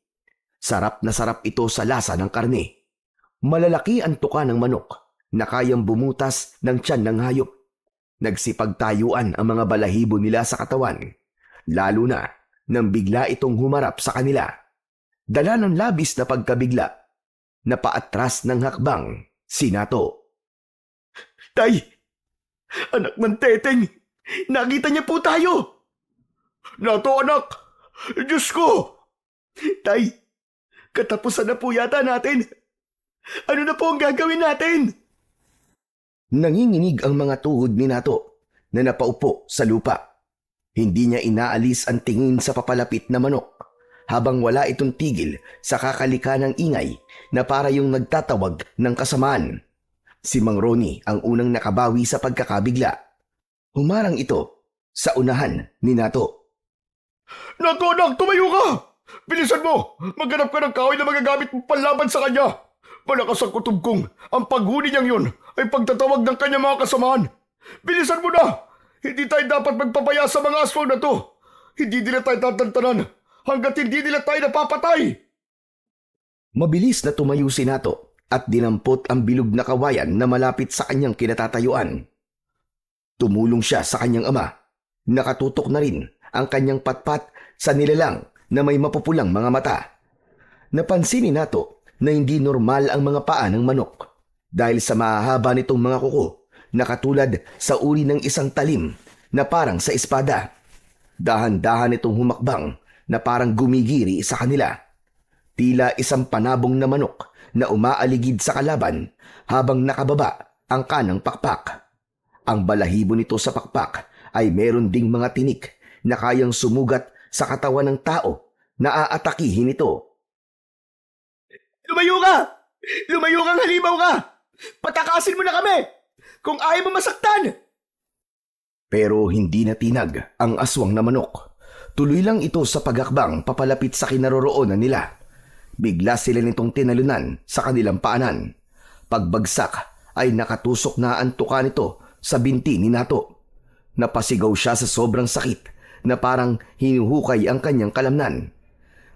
Sarap na sarap ito sa lasa ng karne. Malalaki ang tuka ng manok na kayang bumutas ng tiyan ng hayop. Nagsipagtayuan ang mga balahibo nila sa katawan, lalo na nang bigla itong humarap sa kanila. Dala ng labis na pagkabigla, napaatras ng hakbang si Nato. Tay, anak ng teteng, nakita niya po tayo. Nato, anak! Diyos ko! Tay, katapusan na po yata natin. Ano na po ang gagawin natin? Nanginginig ang mga tuhod ni Nato na napaupo sa lupa. Hindi niya inaalis ang tingin sa papalapit na manok habang wala itong tigil sa kakalika ng ingay na para yung nagtatawag ng kasamaan. Si Mang Ronnie ang unang nakabawi sa pagkakabigla. Humarang ito sa unahan ni Nato. Nato, anak, tumayo ka! Bilisan mo! Maghanap ka ng kahoy na magagamit mo panlaban sa kanya! Malakas ang kutob kong ang paghuni niyang yun ay pagtatawag ng kanyang mga kasamaan. Bilisan mo na! Hindi tayo dapat magpapaya sa mga aswang na to. Hindi nila tayo tatantanan hanggat hindi nila tayo napapatay. Mabilis na tumayo si Nato at dinampot ang bilog na kawayan na malapit sa kanyang kinatatayuan. Tumulong siya sa kanyang ama. Nakatutok na rin ang kanyang patpat sa nilalang na may mapupulang mga mata. Napansin ni Nato na hindi normal ang mga paa ng manok dahil sa mahahaba nitong mga kuko na katulad sa uri ng isang talim na parang sa espada. Dahan-dahan itong humakbang na parang gumigiri sa kanila. Tila isang panabong na manok na umaaligid sa kalaban habang nakababa ang kanang pakpak. Ang balahibo nito sa pakpak ay meron ding mga tinik na kayang sumugat sa katawan ng tao na aatakihin ito. Lumayo ka! Lumayo kang halimaw ka! Patakasin mo na kami! Kung ayaw mo masaktan! Pero hindi natinag ang aswang na manok. Tuloy lang ito sa paghakbang papalapit sa kinaroroonan nila. Bigla sila nitong tinalunan sa kanilang paanan. Pagbagsak ay nakatusok na ang tuka nito sa binti ni Nato. Napasigaw siya sa sobrang sakit na parang hinuhukay ang kanyang kalamnan.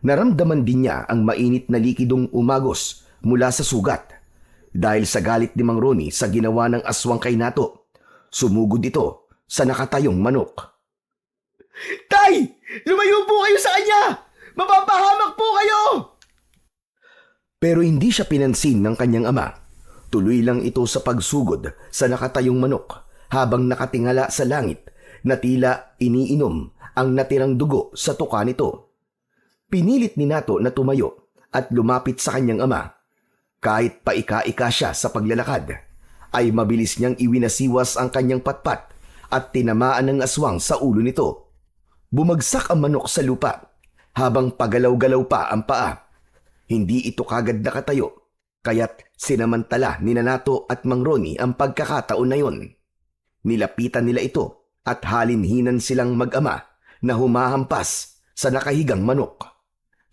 Naramdaman din niya ang mainit na likidong umagos mula sa sugat. Dahil sa galit ni Mang Ronnie sa ginawa ng aswang kay Nato, sumugod ito sa nakatayong manok. Tay! Lumayo po kayo sa kanya! Mapapahamak po kayo! Pero hindi siya pinansin ng kanyang ama. Tuloy lang ito sa pagsugod sa nakatayong manok habang nakatingala sa langit na tila iniinom ang natirang dugo sa tuka nito. Pinilit ni Nato na tumayo at lumapit sa kanyang ama. Kahit paika-ika siya sa paglalakad, ay mabilis niyang iwinasiwas ang kanyang patpat at tinamaan ng aswang sa ulo nito. Bumagsak ang manok sa lupa habang pagalaw-galaw pa ang paa. Hindi ito kagad nakatayo, kaya't sinamantala ni Nato at Mang Ronnie ang pagkakataon na yon. Nilapitan nila ito at halinhinan silang mag-ama na humahampas sa nakahigang manok.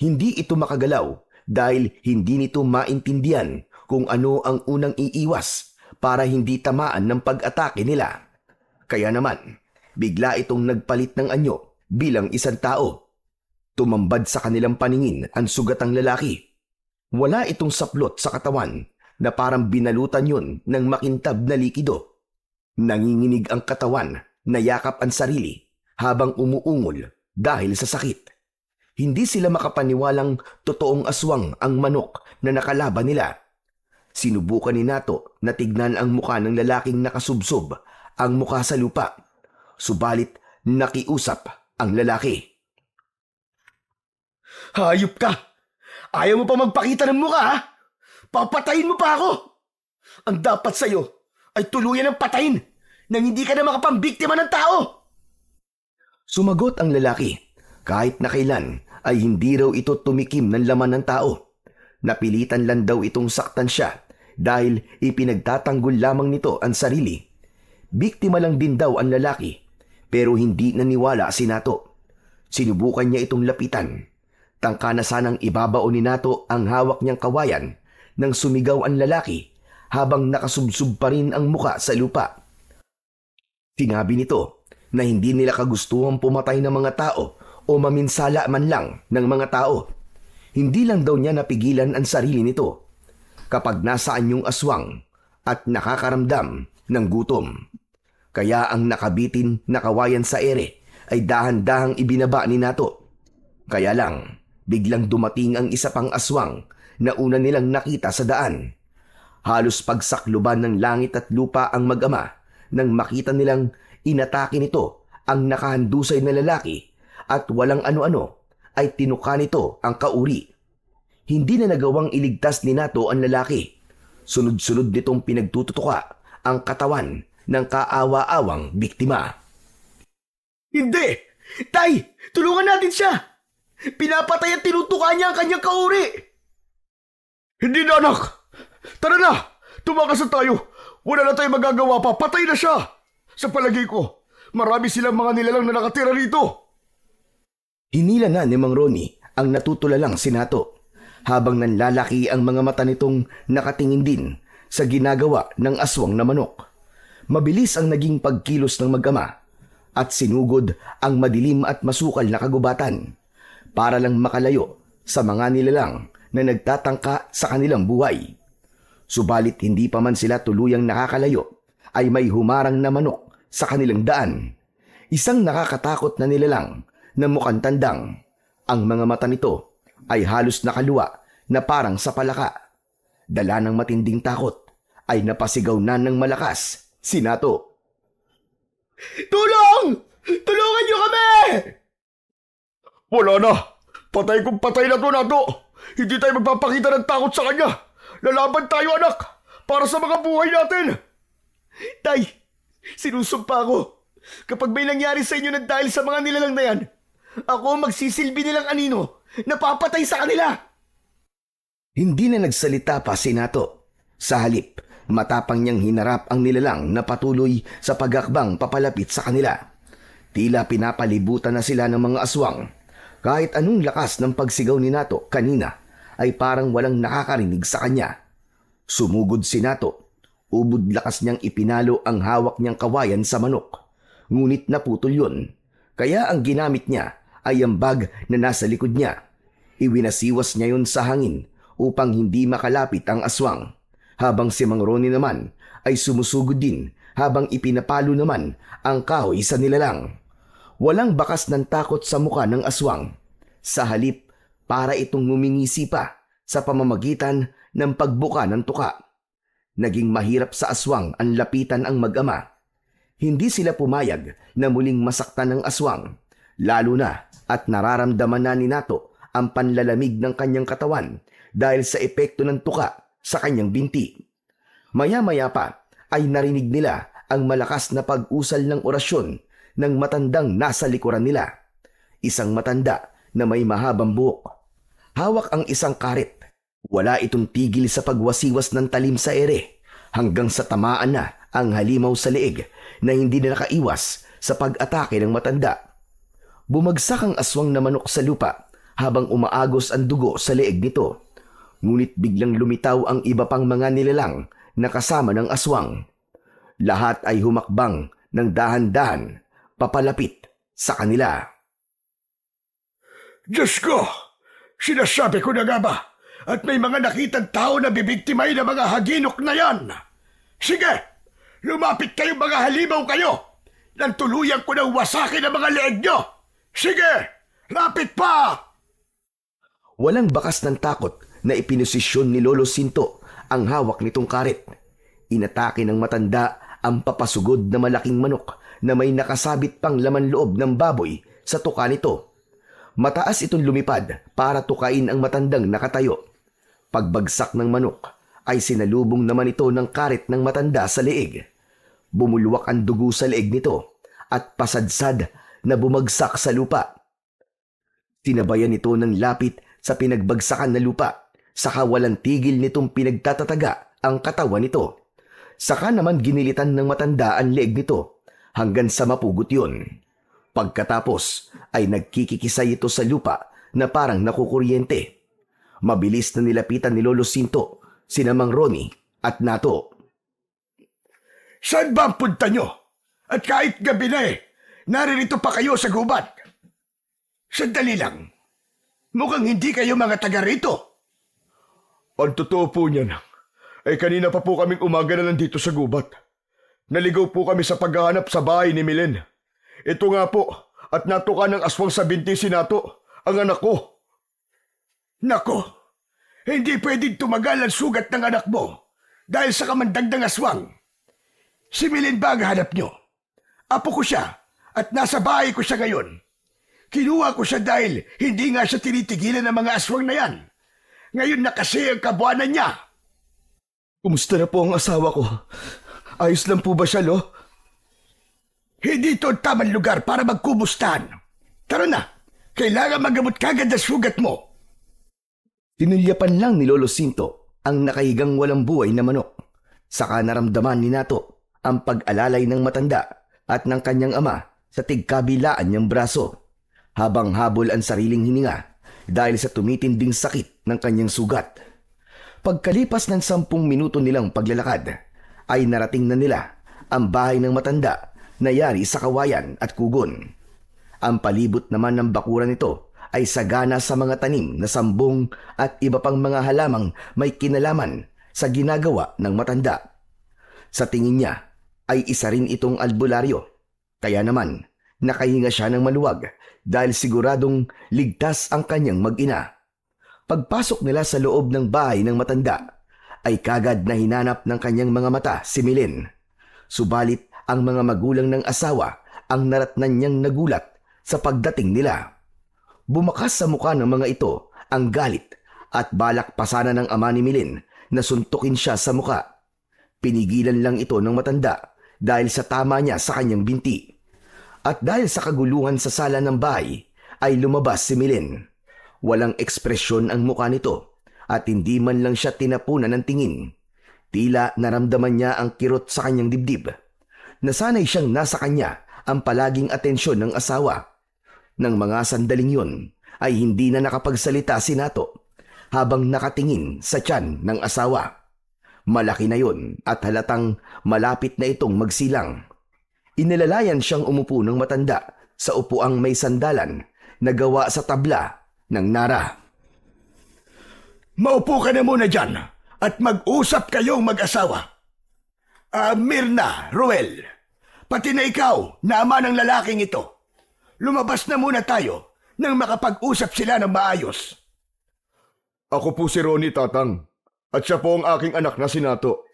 Hindi ito makagalaw dahil hindi nito maintindihan kung ano ang unang iiwas para hindi tamaan ng pag-atake nila. Kaya naman, bigla itong nagpalit ng anyo bilang isang tao. Tumambad sa kanilang paningin ang sugatang lalaki. Wala itong saplot sa katawan na parang binalutan yun ng makintab na likido. Nanginginig ang katawan na yakap ang sarili habang umuungol dahil sa sakit. Hindi sila makapaniwalang totoong aswang ang manok na nakalaban nila. Sinubukan ni Nato na tignan ang muka ng lalaking nakasubsob ang muka sa lupa. Subalit nakiusap ang lalaki. Hayop ka! Ayaw mo pa magpakita ng mukha, ha? Papatayin mo pa ako! Ang dapat sa'yo ay tuluyan ng patayin nang hindi ka na makapambiktima ng tao! Sumagot ang lalaki. Kahit na kailan ay hindi raw ito tumikim ng laman ng tao. Napilitan lang daw itong saktan siya dahil ipinagtatanggol lamang nito ang sarili. Biktima lang din daw ang lalaki pero hindi naniwala si Nato. Sinubukan niya itong lapitan. Tangka na sanang ibabao ni Nato ang hawak niyang kawayan nang sumigaw ang lalaki habang nakasubsob pa rin ang muka sa lupa. Sinabi nito na hindi nila kagustuhan pumatay ng mga tao o maminsala man lang ng mga tao. Hindi lang daw niya napigilan ang sarili nito kapag nasaan yung aswang at nakakaramdam ng gutom. Kaya ang nakabitin na kawayan sa ere ay dahan-dahang ibinaba ni Nato. Kaya lang, biglang dumating ang isa pang aswang na una nilang nakita sa daan. Halos pagsakluban ng langit at lupa ang mag-ama nang makita nilang inatake nito ang nakahandusay na lalaki at walang ano-ano ay tinuka nito ang kauri. Hindi na nagawang iligtas ni Nato ang lalaki Sunod-sunod nitong pinagtututuka ang katawan ng kaawa-awang biktima. Hindi! Tay! Tulungan natin siya! Pinapatay at tinutuka niya ang kanyang kauri! Hindi na, anak! Tara na! Tumakas na tayo! Wala na tayong magagawa pa! Patay na siya! Sa palagay ko, marami silang mga nilalang na nakatira rito! Hinila na ni Mang Ronnie ang natutulalang sinato, habang nanlalaki ang mga mata nitong nakatingin din sa ginagawa ng aswang na manok. Mabilis ang naging pagkilos ng mag-ama at sinugod ang madilim at masukal na kagubatan para lang makalayo sa mga nilalang na nagtatangka sa kanilang buhay. Subalit hindi pa man sila tuluyang nakakalayo ay may humarang na manok sa kanilang daan. Isang nakakatakot na nilalang na mukhang tandang. Ang mga mata nito ay halos nakaluwa na parang sa palaka. Dala ng matinding takot ay napasigaw na ng malakas si Nato. Tulong! Tulungan niyo kami! Wala na! Patay kung patay na to, Nato! Hindi tayo magpapakita ng takot sa kanya! Lalaban tayo, anak! Para sa mga buhay natin! Tay, sinusumpa ko. Kapag may nangyari sa inyo na dahil sa mga nilalang na yan, ako magsisilbi nilang anino na papatay sa kanila. Hindi na nagsalita pa si Nato. Sa halip, matapang niyang hinarap ang nilalang na patuloy sa pagakbang papalapit sa kanila. Tila pinapalibutan na sila ng mga aswang. Kahit anong lakas ng pagsigaw ni Nato kanina ay parang walang nakakarinig sa kanya. Sumugod si Nato. Ubod lakas niyang ipinalo ang hawak niyang kawayan sa manok. Ngunit naputol yun. Kaya ang ginamit niya ay ang bag na nasa likod niya. Iwinasiwas niya yun sa hangin upang hindi makalapit ang aswang. Habang si Mang Ronnie naman ay sumusugod din habang ipinapalo naman ang kahoy sa nilalang. Walang bakas ng takot sa muka ng aswang. Sa halip, para itong ngumingisi pa sa pamamagitan ng pagbuka ng tuka. Naging mahirap sa aswang ang lapitan ang mag-ama. Hindi sila pumayag na muling masaktan ng aswang, lalo na at nararamdaman na ni Nato ang panlalamig ng kanyang katawan dahil sa epekto ng tuka sa kanyang binti. Maya-maya pa ay narinig nila ang malakas na pag-usal ng orasyon ng matandang nasa likuran nila. Isang matanda na may mahabang buhok. Hawak ang isang karet. Wala itong tigil sa pagwasiwas ng talim sa ere hanggang sa tamaan na ang halimaw sa leeg na hindi na nakaiwas sa pag-atake ng matanda. Bumagsak ang aswang na manok sa lupa habang umaagos ang dugo sa leeg nito. Ngunit biglang lumitaw ang iba pang mga nilalang na kasama ng aswang. Lahat ay humakbang ng dahan-dahan papalapit sa kanila. Diyos ko! Sinasabi ko na nga ba? At may mga nakitang tao na bibiktimay ng mga haginok na yan. Sige! Lumapit kayo mga halimaw kayo! Nang tuluyan ko ng wasakin ang mga leeg nyo! Sige! Lapit pa! Walang bakas ng takot na ipinosisyon ni Lolo Sinto ang hawak nitong karet. Inatake ng matanda ang papasugod na malaking manok na may nakasabit pang laman loob ng baboy sa tuka nito. Mataas itong lumipad para tukain ang matandang nakatayo. Pagbagsak ng manok ay sinalubong naman ito ng karet ng matanda sa leeg. Bumulwak ang dugo sa leeg nito at pasadsad na bumagsak sa lupa. Tinabayan ito ng lapit sa pinagbagsakan na lupa, saka walang tigil nitong pinagtatataga ang katawan nito. Saka naman ginilitan ng matanda ang leeg nito hanggang sa mapugot yun. Pagkatapos ay nagkikikisay ito sa lupa na parang nakukuryente. Mabilis na nilapitan ni Lolo Sinto, sina Mang Ronnie at Nato. Saan ba ang punta nyo? At kahit gabi na naririto pa kayo sa gubat. Sandali lang. Mukhang hindi kayo mga taga rito. Ang totoo po niyan ay kanina pa po kaming umaga na nandito sa gubat. Naligaw po kami sa paghahanap sa bahay ni Milen. Ito nga po, at natuka ng aswang sa binti si Nato, ang anak ko. Nako, hindi pwedeng tumagal ang sugat ng anak mo dahil sa kamandagdang aswang. Si Milen ba ang hanap nyo? Apo ko siya at nasa bahay ko siya ngayon. Kinuha ko siya dahil hindi nga siya tinitigilan ng mga aswang na yan. Ngayon na kasi ang kabuanan niya. Kumusta na po ang asawa ko? Ayos lang po ba siya, Lo? Hindi ito ang tamang lugar para magkumustahan. Tara na, kailangan magamot kagad ang sugat mo. Tinulyapan lang ni Lolo Sinto ang nakahigang walang buhay na manok. Saka naramdaman ni Nato ang pag-alalay ng matanda at ng kanyang ama sa tigkabilaan niyang braso, habang habol ang sariling hininga dahil sa tumitinding sakit ng kanyang sugat. Pagkalipas ng 10 minuto nilang paglalakad, ay narating na nila ang bahay ng matanda na yari sa kawayan at kugon. Ang palibot naman ng bakuran nito ay sagana sa mga tanim na sambong at iba pang mga halamang may kinalaman sa ginagawa ng matanda. Sa tingin niya ay isa rin itong albularyo, kaya naman nakahinga siya ng maluwag dahil siguradong ligtas ang kanyang mag-ina. Pagpasok nila sa loob ng bahay ng matanda, ay kagad na hinanap ng kanyang mga mata si Milen. Subalit ang mga magulang ng asawa ang naratnan niyang nagulat sa pagdating nila. Bumakas sa mukha ng mga ito ang galit at balak pasana ng ama ni Milen na suntukin siya sa mukha. Pinigilan lang ito ng matanda dahil sa tama niya sa kanyang binti. At dahil sa kaguluhan sa sala ng bahay, ay lumabas si Milen. Walang ekspresyon ang mukha nito at hindi man lang siya tinapunan ng tingin. Tila naramdaman niya ang kirot sa kanyang dibdib. Nasanay siyang nasa kanya ang palaging atensyon ng asawa. Nang mga sandaling yun ay hindi na nakapagsalita si Nato habang nakatingin sa tiyan ng asawa. Malaki na yun at halatang malapit na itong magsilang. Inilalayan siyang umupo ng matanda sa upuang may sandalan na gawa sa tabla ng Nara. Maupo ka na muna dyan at mag-usap kayong mag-asawa. Mirna, Ruel, pati na ikaw na ama ng lalaking ito. Lumabas na muna tayo nang makapag-usap sila ng maayos. Ako po si Ronnie, Tatang, at siya po ang aking anak na si Nato.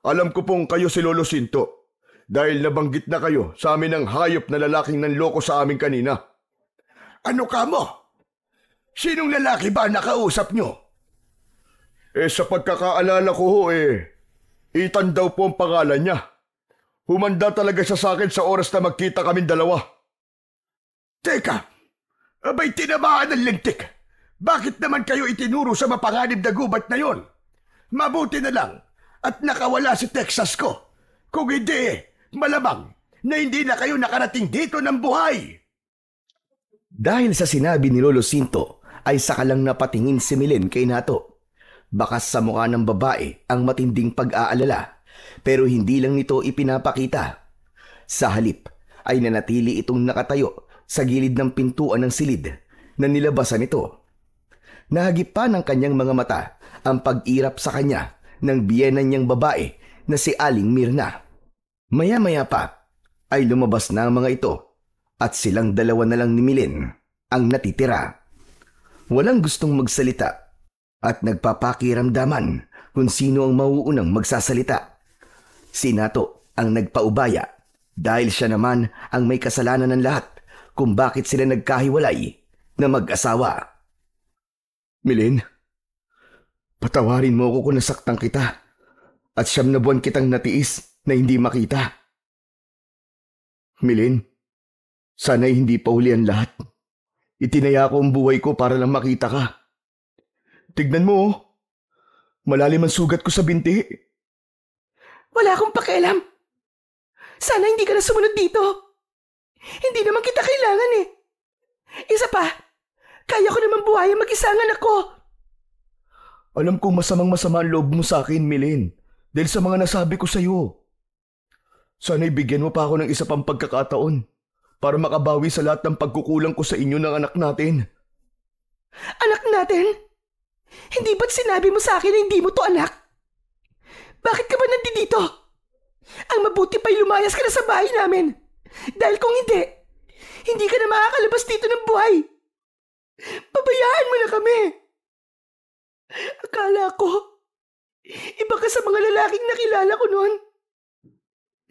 Alam ko pong kayo si Lolo Sinto dahil nabanggit na kayo sa amin ng hayop na lalaking nanloko sa amin kanina. Ano ka mo? Sinong lalaki ba nakausap nyo? Sa pagkakaalala ko ho Ethan daw po ang pangalan niya. Humanda talaga siya sa akin sa oras na magkita kaming dalawa. Teka, abay tinamaan ng lintik. Bakit naman kayo itinuro sa mapanganib na gubat na yon? Mabuti na lang at nakawala si Texas ko. Kung hindi, malamang na hindi na kayo nakarating dito ng buhay. Dahil sa sinabi ni Lolo Sinto, ay sakalang napatingin si Milen kay Nato. Bakas sa mukha ng babae ang matinding pag-aalala, pero hindi lang nito ipinapakita. Sa halip ay nanatili itong nakatayo sa gilid ng pintuan ng silid na nilabasan ito. Nahagip pa ng kanyang mga mata ang pag-irap sa kanya ng biyena niyang babae na si Aling Mirna. Maya-maya pa ay lumabas na ang mga ito at silang dalawa na lang ni Milen ang natitira. Walang gustong magsalita at nagpapakiramdaman kung sino ang mauunang magsasalita. Si Nato ang nagpaubaya dahil siya naman ang may kasalanan ng lahat kung bakit sila nagkahiwalay na mag-asawa. Milen, patawarin mo ako kung nasaktan kita at 9 na buwan kitang natiis na hindi makita. Milen, sana'y hindi pa huli ang lahat. Itinaya ko ang buhay ko para lang makita ka. Tignan mo, malalim ang sugat ko sa binti. Wala akong pakialam. Sana hindi ka na sumunod dito. Hindi naman kita kailangan eh. Isa pa, kaya ko naman buhayin mag-isa ang anak ko. Alam kong masamang-masama ang loob mo sa akin, Milen, dahil sa mga nasabi ko sa iyo. Sana'y bigyan mo pa ako ng isa pang pagkakataon para makabawi sa lahat ng pagkukulang ko sa inyo ng anak natin. Anak natin? Hindi ba't sinabi mo sa akin na hindi mo to anak? Bakit ka ba nandito? Ang mabuti pa'y lumayas ka na sa bahay namin. Dahil kung hindi, hindi ka na makakalabas dito ng buhay. Pabayaan mo na kami. Akala ko, iba ka sa mga lalaking nakilala ko noon.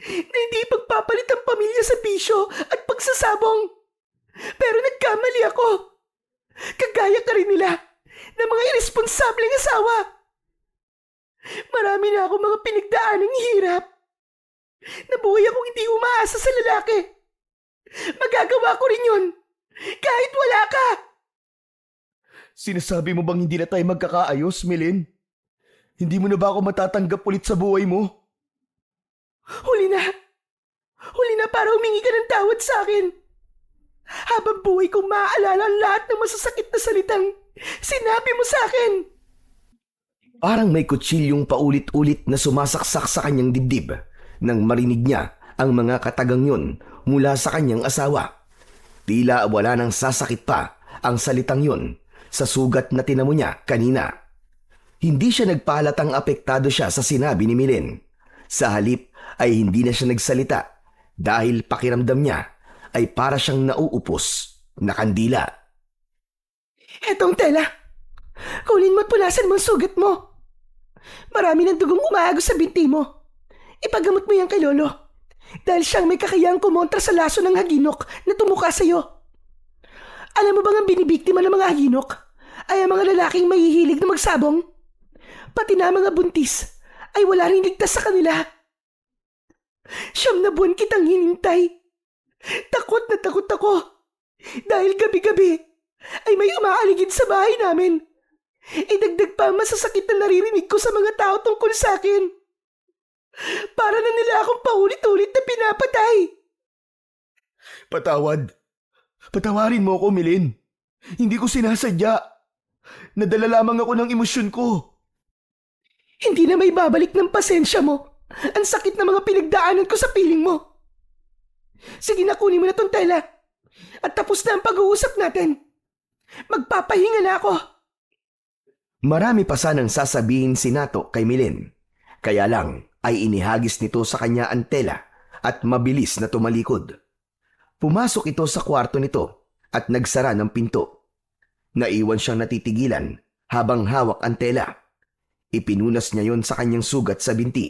Na hindi pagpapalit ang pamilya sa bisyo at pagsasabong. Pero nagkamali ako. Kagaya ka rin nila ng mga irresponsableng asawa. Marami na akong mga pinagdaan ng hirap. Nabuhay akong hindi umaasa sa lalaki. Magagawa ko rin yun, kahit wala ka. Sinasabi mo bang hindi na tayo magkakaayos, Milin? Hindi mo na ba ako matatanggap ulit sa buhay mo? Huli na. Huli na para humingi ka ng tawad sa akin. Habang buhay kong maaalala ang lahat ng masasakit na salitang sinabi mo sa akin. Parang may kutsilyong paulit-ulit na sumasaksak sa kanyang dibdib nang marinig niya ang mga katagang yun mula sa kanyang asawa. Tila wala nang sasakit pa ang salitang yun sa sugat na tinamo niya kanina. Hindi siya nagpahalatang apektado siya sa sinabi ni Milin. Sa halip ay hindi na siya nagsalita dahil pakiramdam niya ay para siyang nauupos na kandila. Etong tela. Kunin mo at punasan mo ang sugat mo. Marami ng dugong umaagos sa binti mo. Ipagamot mo yan kay Lolo. Dahil siyang may kakayahang kumontra sa laso ng haginok na tumuka sa'yo. Alam mo bang ang binibiktima ng mga haginok ay ang mga lalaking mahihilig na magsabong? Pati na mga buntis ay wala rin ligtas sa kanila. 9 na buwan kitang hinintay. Takot na takot ako. Dahil gabi-gabi ay may umaaligid sa bahay namin. Idagdag pa ang masasakit na naririnig ko sa mga tao tungkol sa akin. Para na nila akong paulit-ulit na pinapatay. Patawarin mo ako, Milin. Hindi ko sinasadya. Nadala lamang ako ng emosyon ko. Hindi na may babalik ng pasensya mo. Ang sakit na mga pinagdaanan ko sa piling mo. Sige na, kunin mo na tong tela. At tapos na ang pag-uusap natin. Magpapahinga na ako. Marami pa sanang sasabihin si Nato kay Milin. Kaya lang ay inihagis nito sa kanya ang tela at mabilis na tumalikod. Pumasok ito sa kwarto nito at nagsara ng pinto. Naiwan siyang natitigilan habang hawak ang tela. Ipinunas niya yon sa kanyang sugat sa binti.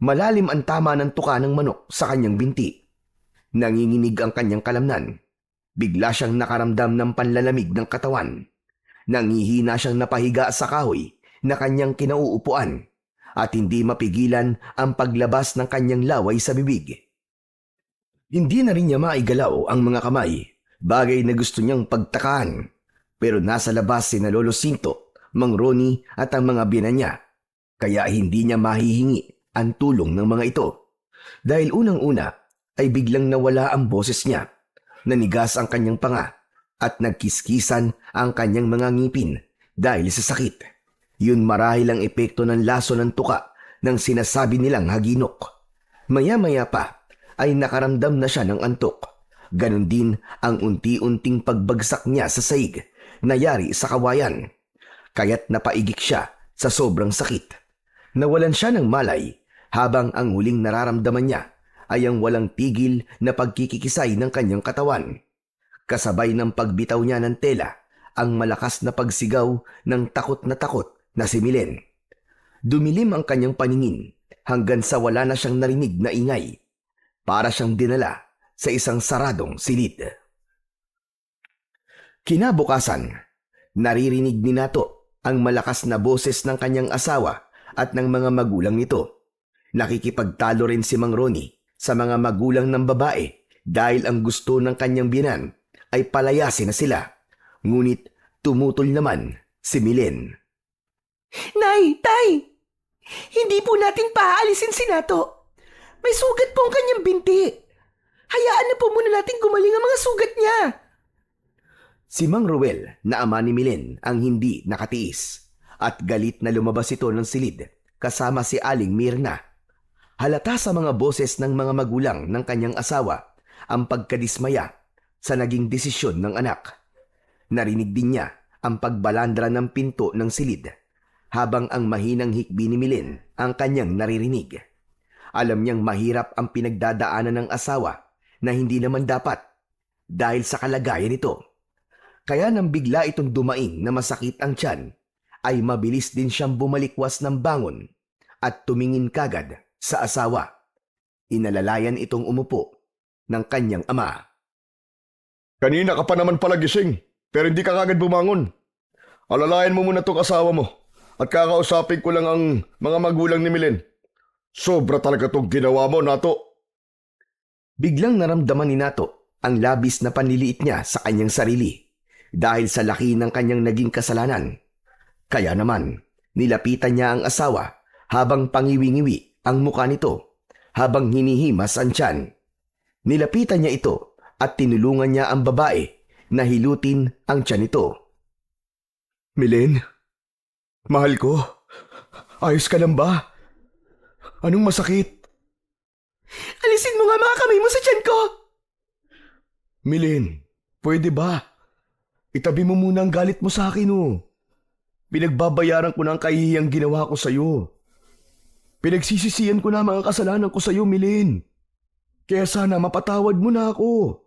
Malalim ang tama ng tuka ng manok sa kanyang binti. Nanginginig ang kanyang kalamnan. Bigla siyang nakaramdam ng panlalamig ng katawan. Nangihina siyang napahiga sa kahoy na kanyang kinauupuan at hindi mapigilan ang paglabas ng kanyang laway sa bibig. Hindi na rin niya maigalaw ang mga kamay, bagay na gusto niyang pagtakaan. Pero nasa labas sina Lolo Sinto, Mang Ronnie at ang mga biyenan niya, kaya hindi niya mahihingi ang tulong ng mga ito. Dahil unang-una ay biglang nawala ang boses niya, nanigas ang kanyang panga at nagkiskisan ang kanyang mga ngipin dahil sa sakit. Yun marahil ang epekto ng laso ng tuka ng sinasabi nilang haginok. Maya-maya pa ay nakaramdam na siya ng antok. Ganon din ang unti-unting pagbagsak niya sa saig na yari sa kawayan. Kaya't napaigik siya sa sobrang sakit. Nawalan siya ng malay habang ang huling nararamdaman niya ay ang walang tigil na pagkikikisay ng kanyang katawan. Kasabay ng pagbitaw niya ng tela, ang malakas na pagsigaw ng takot na si Milin. Dumilim ang kanyang paningin hanggang sa wala na siyang narinig na ingay. Para siyang dinala sa isang saradong silid. Kinabukasan, naririnig ni Nato ang malakas na boses ng kanyang asawa at ng mga magulang nito. Nakikipagtalo rin si Mang Ronnie sa mga magulang ng babae dahil ang gusto ng kanyang biyenan ay palayasin na sila. Ngunit tumutol naman si Milin. Nay, Tay! Hindi po natin paaalisin si Nato. May sugat po ang kanyang binti. Hayaan na po muna natin gumaling ang mga sugat niya. Si Mang Ruel na ama ni Milin ang hindi nakatiis at galit na lumabas ito ng silid kasama si Aling Mirna. Halata sa mga boses ng mga magulang ng kanyang asawa ang pagkadismaya sa naging desisyon ng anak. Narinig din niya ang pagbalandra ng pinto ng silid habang ang mahinang hikbi ni Milin ang kanyang naririnig. Alam niyang mahirap ang pinagdadaanan ng asawa na hindi naman dapat dahil sa kalagayan nito. Kaya nang bigla itong dumaing na masakit ang tiyan, ay mabilis din siyang bumalikwas ng bangon at tumingin kagad sa asawa. Inalalayan itong umupo ng kanyang ama. Kanina ka pa naman pala gising, pero hindi ka kagad bumangon. Alalayan mo muna tong asawa mo at kakausapin ko lang ang mga magulang ni Milen. Sobra talaga itong ginawa mo, Nato. Biglang naramdaman ni Nato ang labis na panliliit niya sa kanyang sarili dahil sa laki ng kanyang naging kasalanan. Kaya naman, nilapitan niya ang asawa habang pangiwi-ngiwi ang muka nito habang hinihimas ang tiyan. Nilapitan niya ito at tinulungan niya ang babae na hilutin ang tiyan nito. Milen, mahal ko, ayos ka lang ba? Anong masakit? Alisin mo nga mga kamay mo sa tiyan ko! Milen, pwede ba? Itabi mo muna ang galit mo sa akin, oh. Pinagbabayaran ko na ang kahihiyang ginawa ko sa'yo. Pinagsisisihan ko na ang mga kasalanan ko sa'yo, Milen. Kaya sana mapatawad mo na ako.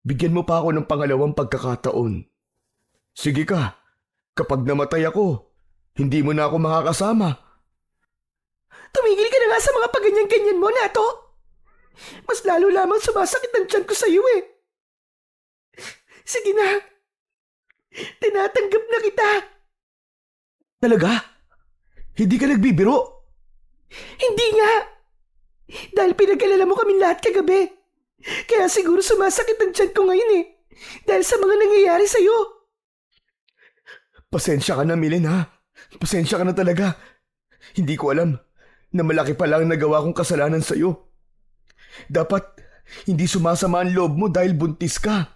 Bigyan mo pa ako ng pangalawang pagkakataon. Sige ka, kapag namatay ako, hindi mo na ako makakasama. Tumigil ka na nga sa mga paganyan-ganyan mo, Nato. Mas lalo lamang sumasakit ang tiyan ko sa iyo eh. Sige na. Tinatanggap na kita. Talaga? Hindi ka nagbibiro? Hindi nga. Dahil pinag-alala mo kami lahat kagabi. Kaya siguro sumasakit ang tiyan ko ngayon eh. Dahil sa mga nangyayari sa'yo. Pasensya ka na, Milen, ha? Pasensya ka na talaga. Hindi ko alam na malaki pa lang nagawa kong kasalanan sa'yo. Dapat hindi sumasama ang loob mo dahil buntis ka.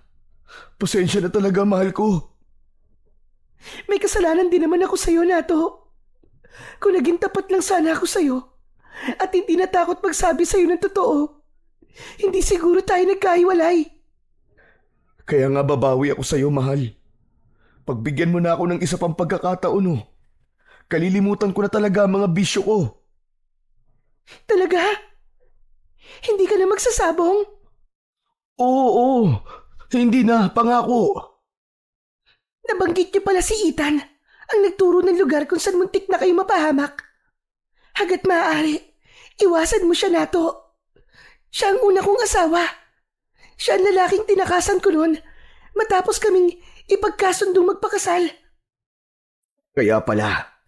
Pasensya na talaga, mahal ko. May kasalanan din naman ako sa'yo, Nato. Kung naging tapat lang sana ako sa'yo at hindi natakot magsabi sa'yo ng totoo, hindi siguro tayo nagkahiwalay. Kaya nga babawi ako sa'yo, mahal. Pagbigyan mo na ako ng isa pang pagkakataon, oh. Kalilimutan ko na talaga ang mga bisyo ko. Talaga? Hindi ka na magsasabong? Oo, hindi na, pangako. Nabanggit niyo pala si Ethan, ang nagturo ng lugar kung saan muntik na kayo mapahamak. Hanggat maaari, iwasan mo siya, Nato. Siya ang una kong asawa. Siya ang lalaking tinakasan ko noon matapos kaming ipagkasundong magpakasal. Kaya pala,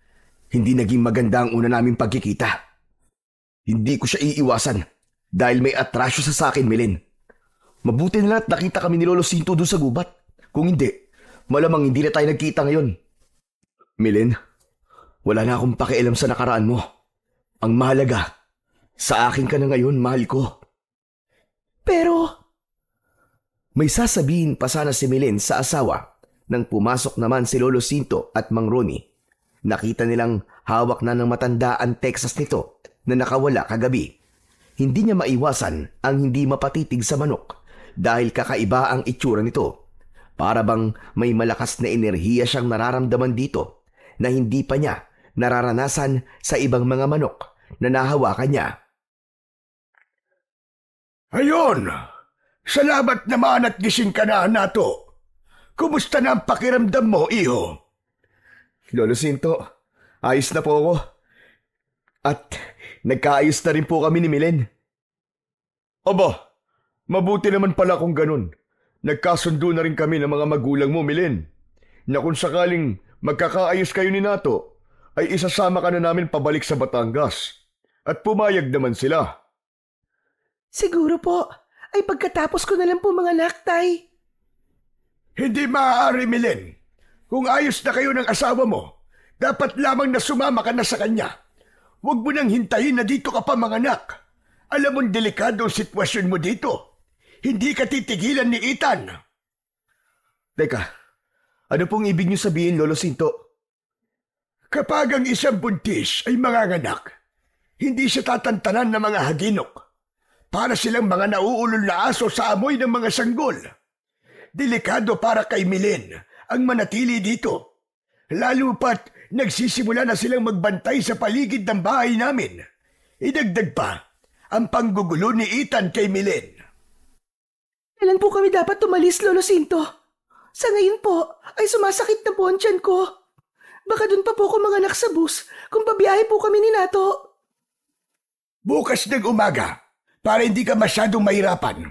hindi naging maganda ang una naming pagkikita. Hindi ko siya iiwasan dahil may atrasyo sa akin, Milen. Mabuti na lang at nakita kami ni Lolo Sinto doon sa gubat. Kung hindi, malamang hindi na tayo nagkita ngayon. Milen, wala na akong pakialam sa nakaraan mo. Ang mahalaga, sa akin ka na ngayon, mahal ko. Pero... May sasabihin pa sana si Milen sa asawa nang pumasok naman si Lolo Sinto at Mang Ronnie. Nakita nilang hawak na ng matanda ang Texas nito na nakawala kagabi. Hindi niya maiwasan ang hindi mapatitig sa manok dahil kakaiba ang itsura nito. Para bang may malakas na enerhiya siyang nararamdaman dito na hindi pa niya nararanasan sa ibang mga manok na nahawakan niya. Ayun! Salamat naman at gising ka na, Nato. Kumusta na ang pakiramdam mo, iho? Lolo Sinto, ayos na po ako. At nagkaayos na rin po kami ni Milen. Aba, mabuti naman pala kung ganun. Nagkasundo na rin kami ng mga magulang mo, Milen, na kung sakaling magkakaayos kayo ni Nato, ay isasama ka na namin pabalik sa Batangas. At pumayag naman sila. siguro po, ay pagkatapos ko na lang po mga naktay. Hindi maaari, Milen. Kung ayos na kayo ng asawa mo, dapat lamang na sumama ka na sa kanya. Huwag mo nang hintayin na dito ka pa manganak. Alam mong delikado ang sitwasyon mo dito. Hindi ka titigilan ni Ethan. Teka, ano pong ibig niyo sabihin, Lolo Sinto? Kapag ang isang buntis ay manganganak, hindi siya tatantanan ng mga haginok. Para silang mga nauulol na aso sa amoy ng mga sanggol. Delikado para kay Milen ang manatili dito. Lalo pat nagsisimula na silang magbantay sa paligid ng bahay namin. Idagdag pa ang panggugulo ni Ethan kay Milen. Kailan po kami dapat tumalis, Lolo Sinto? Sa ngayon po, ay sumasakit na po ang tiyan ko. Baka dun pa po ako manganak sa bus kung pabiyahe po kami ni Nato. Bukas ng umaga, para hindi ka masyadong mahirapan.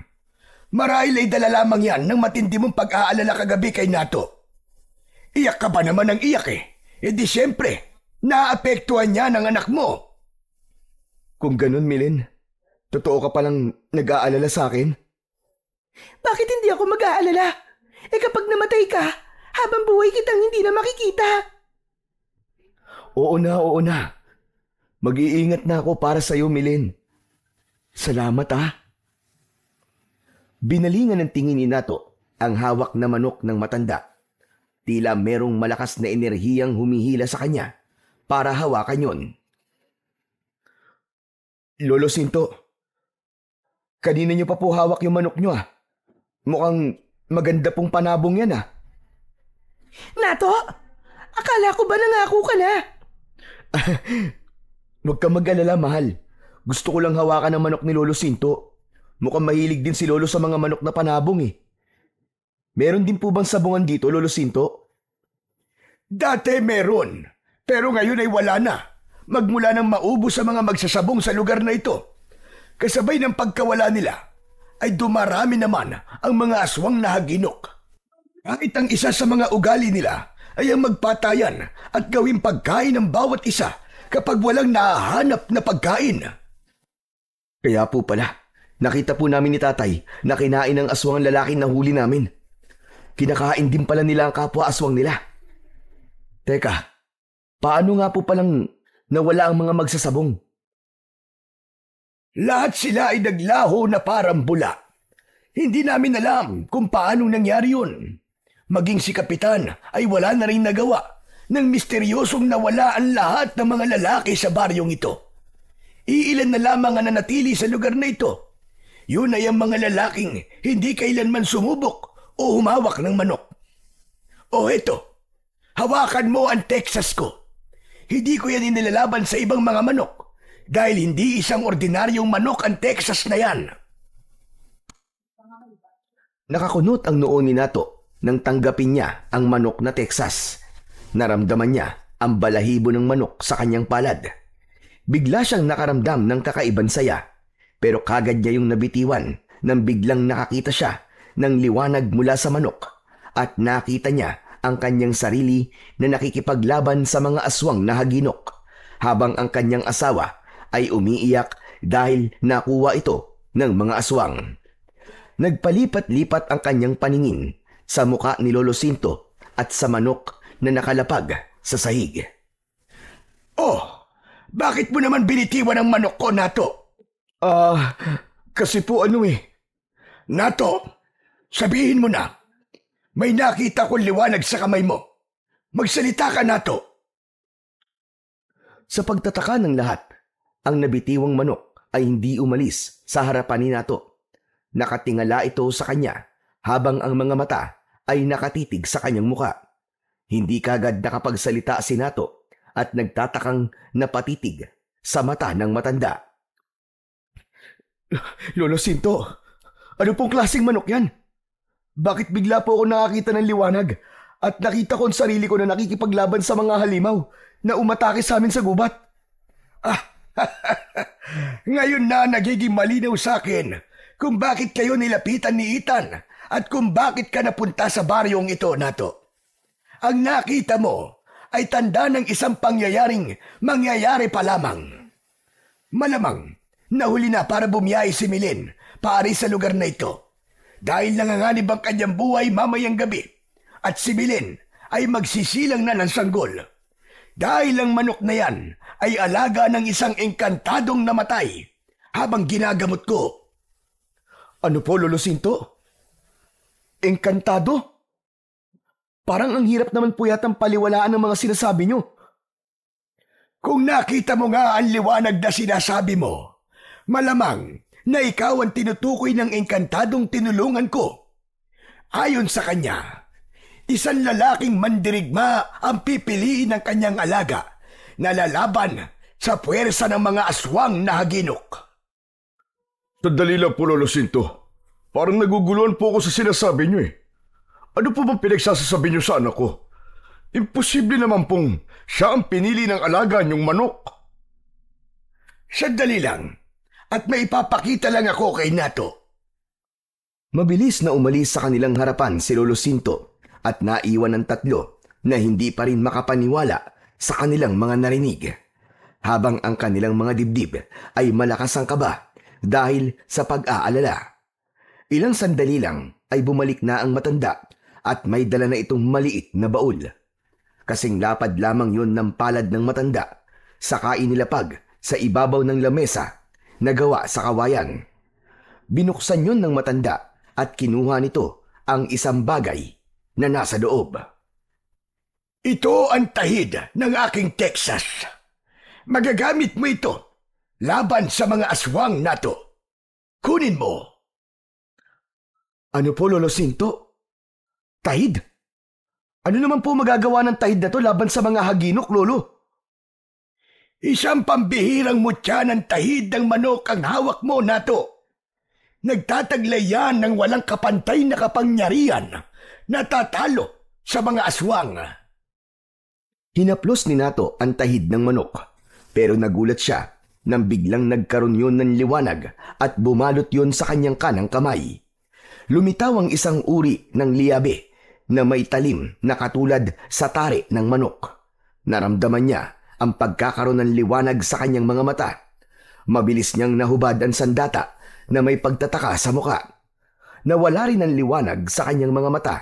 Marahil ay dala lamang yan ng matindi mong pag-aalala kagabi kay Nato. Iyak ka ba naman ng iyak eh? E di siyempre, naapektuhan niya ng anak mo. Kung ganun, Milen, totoo ka palang nag-aalala sa akin? Bakit hindi ako mag-aalala? Eh kapag namatay ka, habang buhay kitang hindi na makikita. Oo na. Mag-iingat na ako para sa'yo, Milen. Salamat Binalingan ng tingin ni Nato ang hawak na manok ng matanda. Tila merong malakas na enerhiyang humihila sa kanya para hawakan yon. Lolo Sinto, kanina niyo pa po hawak yung manok niyo Mukhang maganda pong panabong yan Nato, akala ko ba nangako ka na? Huwag ka mag-alala, mahal. Gusto ko lang hawakan ang manok ni Lolo Sinto. Mukhang mahilig din si Lolo sa mga manok na panabong Meron din po bang sabungan dito, Lolo Sinto? Dati meron, pero ngayon ay wala na. Magmula nang maubos sa mga magsasabong sa lugar na ito. Kasabay ng pagkawala nila, ay dumarami naman ang mga aswang na haginok. Kahit ang isa sa mga ugali nila ay ang magpatayan at gawing pagkain ng bawat isa kapag walang nahahanap na pagkain. Kaya po pala, nakita po namin ni Tatay na kinain ng aswang ang lalaking nahuli namin. Kinakain din pala nila ang kapwa aswang nila. Teka, paano nga po palang nawala ang mga magsasabong? Lahat sila ay naglaho na parang bula. Hindi namin alam kung paano nangyari yun. Maging si Kapitan ay wala na rin nagawa nang misteryosong nawala ang lahat ng mga lalaki sa baryong ito. Iilan na lamang ang nanatili sa lugar na ito. Yun ay ang mga lalaking hindi kailanman sumubok o humawak ng manok. O eto, hawakan mo ang Texas ko. Hindi ko yan inilalaban sa ibang mga manok dahil hindi isang ordinaryong manok ang Texas na yan. Nakakunot ang noo ni Nato nang tanggapin niya ang manok na Texas. Naramdaman niya ang balahibo ng manok sa kanyang palad. Bigla siyang nakaramdam ng kakaibang saya, pero kagad niya yung nabitiwan nang biglang nakakita siya ng liwanag mula sa manok at nakita niya ang kanyang sarili na nakikipaglaban sa mga aswang na haginok habang ang kanyang asawa ay umiiyak dahil nakuha ito ng mga aswang. Nagpalipat-lipat ang kanyang paningin sa muka ni Lolo Sinto at sa manok na nakalapag sa sahig. Oh, bakit mo naman binitiwan ang manok ko, Nato? Kasi po Nato, sabihin mo na. May nakita kong liwanag sa kamay mo. Magsalita ka, Nato. Sa pagtataka ng lahat, ang nabitiwang manok ay hindi umalis sa harapan ni Nato. Nakatingala ito sa kanya habang ang mga mata ay nakatitig sa kanyang muka. Hindi kagad nakapagsalita si Nato at nagtatakang napatitig sa mata ng matanda. Lolo Sinto, ano pong klaseng manok yan? Bakit bigla po ako nakakita ng liwanag at nakita ko ang sarili ko na nakikipaglaban sa mga halimaw na umatake sa amin sa gubat? Ngayon na nagiging malinaw sa akin kung bakit kayo nilapitan ni Ethan at kung bakit ka napunta sa baryong ito, Nato. Ang nakita mo ay tanda ng isang pangyayaring mangyayari pa lamang. Malamang, nahuli na para bumiyahe si Milen paaris sa lugar na ito dahil nanganganib ang kanyang buhay mamayang gabi at si Milen ay magsisilang na ng sanggol. Dahil ang manok na yan ay alaga ng isang engkantadong namatay habang ginagamot ko. Ano po, Lolo Sinto? Engkantado? Parang ang hirap naman po yatang paliwalaan ng mga sinasabi nyo. Kung nakita mo nga ang liwanag na sinasabi mo, malamang na ikaw ang tinutukoy ng engkantadong tinulungan ko. Ayon sa kanya, isang lalaking mandirigma ang pipiliin ng kanyang alaga na lalaban sa puwersa ng mga aswang na haginok. Sandali lang po, Lolo Sinto. Parang naguguluhan po ako sa sinasabi niyo Ano po bang pinagsasasabi niyo sa anak ko? Imposible naman pong siya ang pinili ng alaga niyong manok. Sandali lang, at may ipapakita lang ako kay Nato. Mabilis na umalis sa kanilang harapan si Lolo Sinto at naiwan ng tatlo na hindi pa rin makapaniwala sa kanilang mga narinig, habang ang kanilang mga dibdib ay malakas ang kaba dahil sa pag-aalala. Ilang sandali lang ay bumalik na ang matanda at may dala na itong maliit na baul. Kasing lapad lamang yon ng palad ng matanda, saka inilapag sa ibabaw ng lamesa na gawa sa kawayan. Binuksan yon ng matanda at kinuha nito ang isang bagay na nasa loob. Ito ang tahid ng aking Texas. Magagamit mo ito laban sa mga aswang nato. Kunin mo. Ano po, Lolo Sinto? Tahid? Ano naman po magagawa ng tahid na to laban sa mga haginok, Lolo? Isang pambihirang mutya ng tahid ng manok ang hawak mo nato. Nagtataglay yan ng walang kapantay na kapangyarihan na tatalo sa mga aswang. Hinaplos ni Nato ang tahid ng manok, pero nagulat siya nang biglang nagkaroon yun ng liwanag at bumalot yun sa kanyang kanang kamay. Lumitaw ang isang uri ng liabe na may talim na katulad sa tari ng manok. Naramdaman niya ang pagkakaroon ng liwanag sa kanyang mga mata. Mabilis niyang nahubad ang sandata na may pagtataka sa muka. Nawala rin ang liwanag sa kanyang mga mata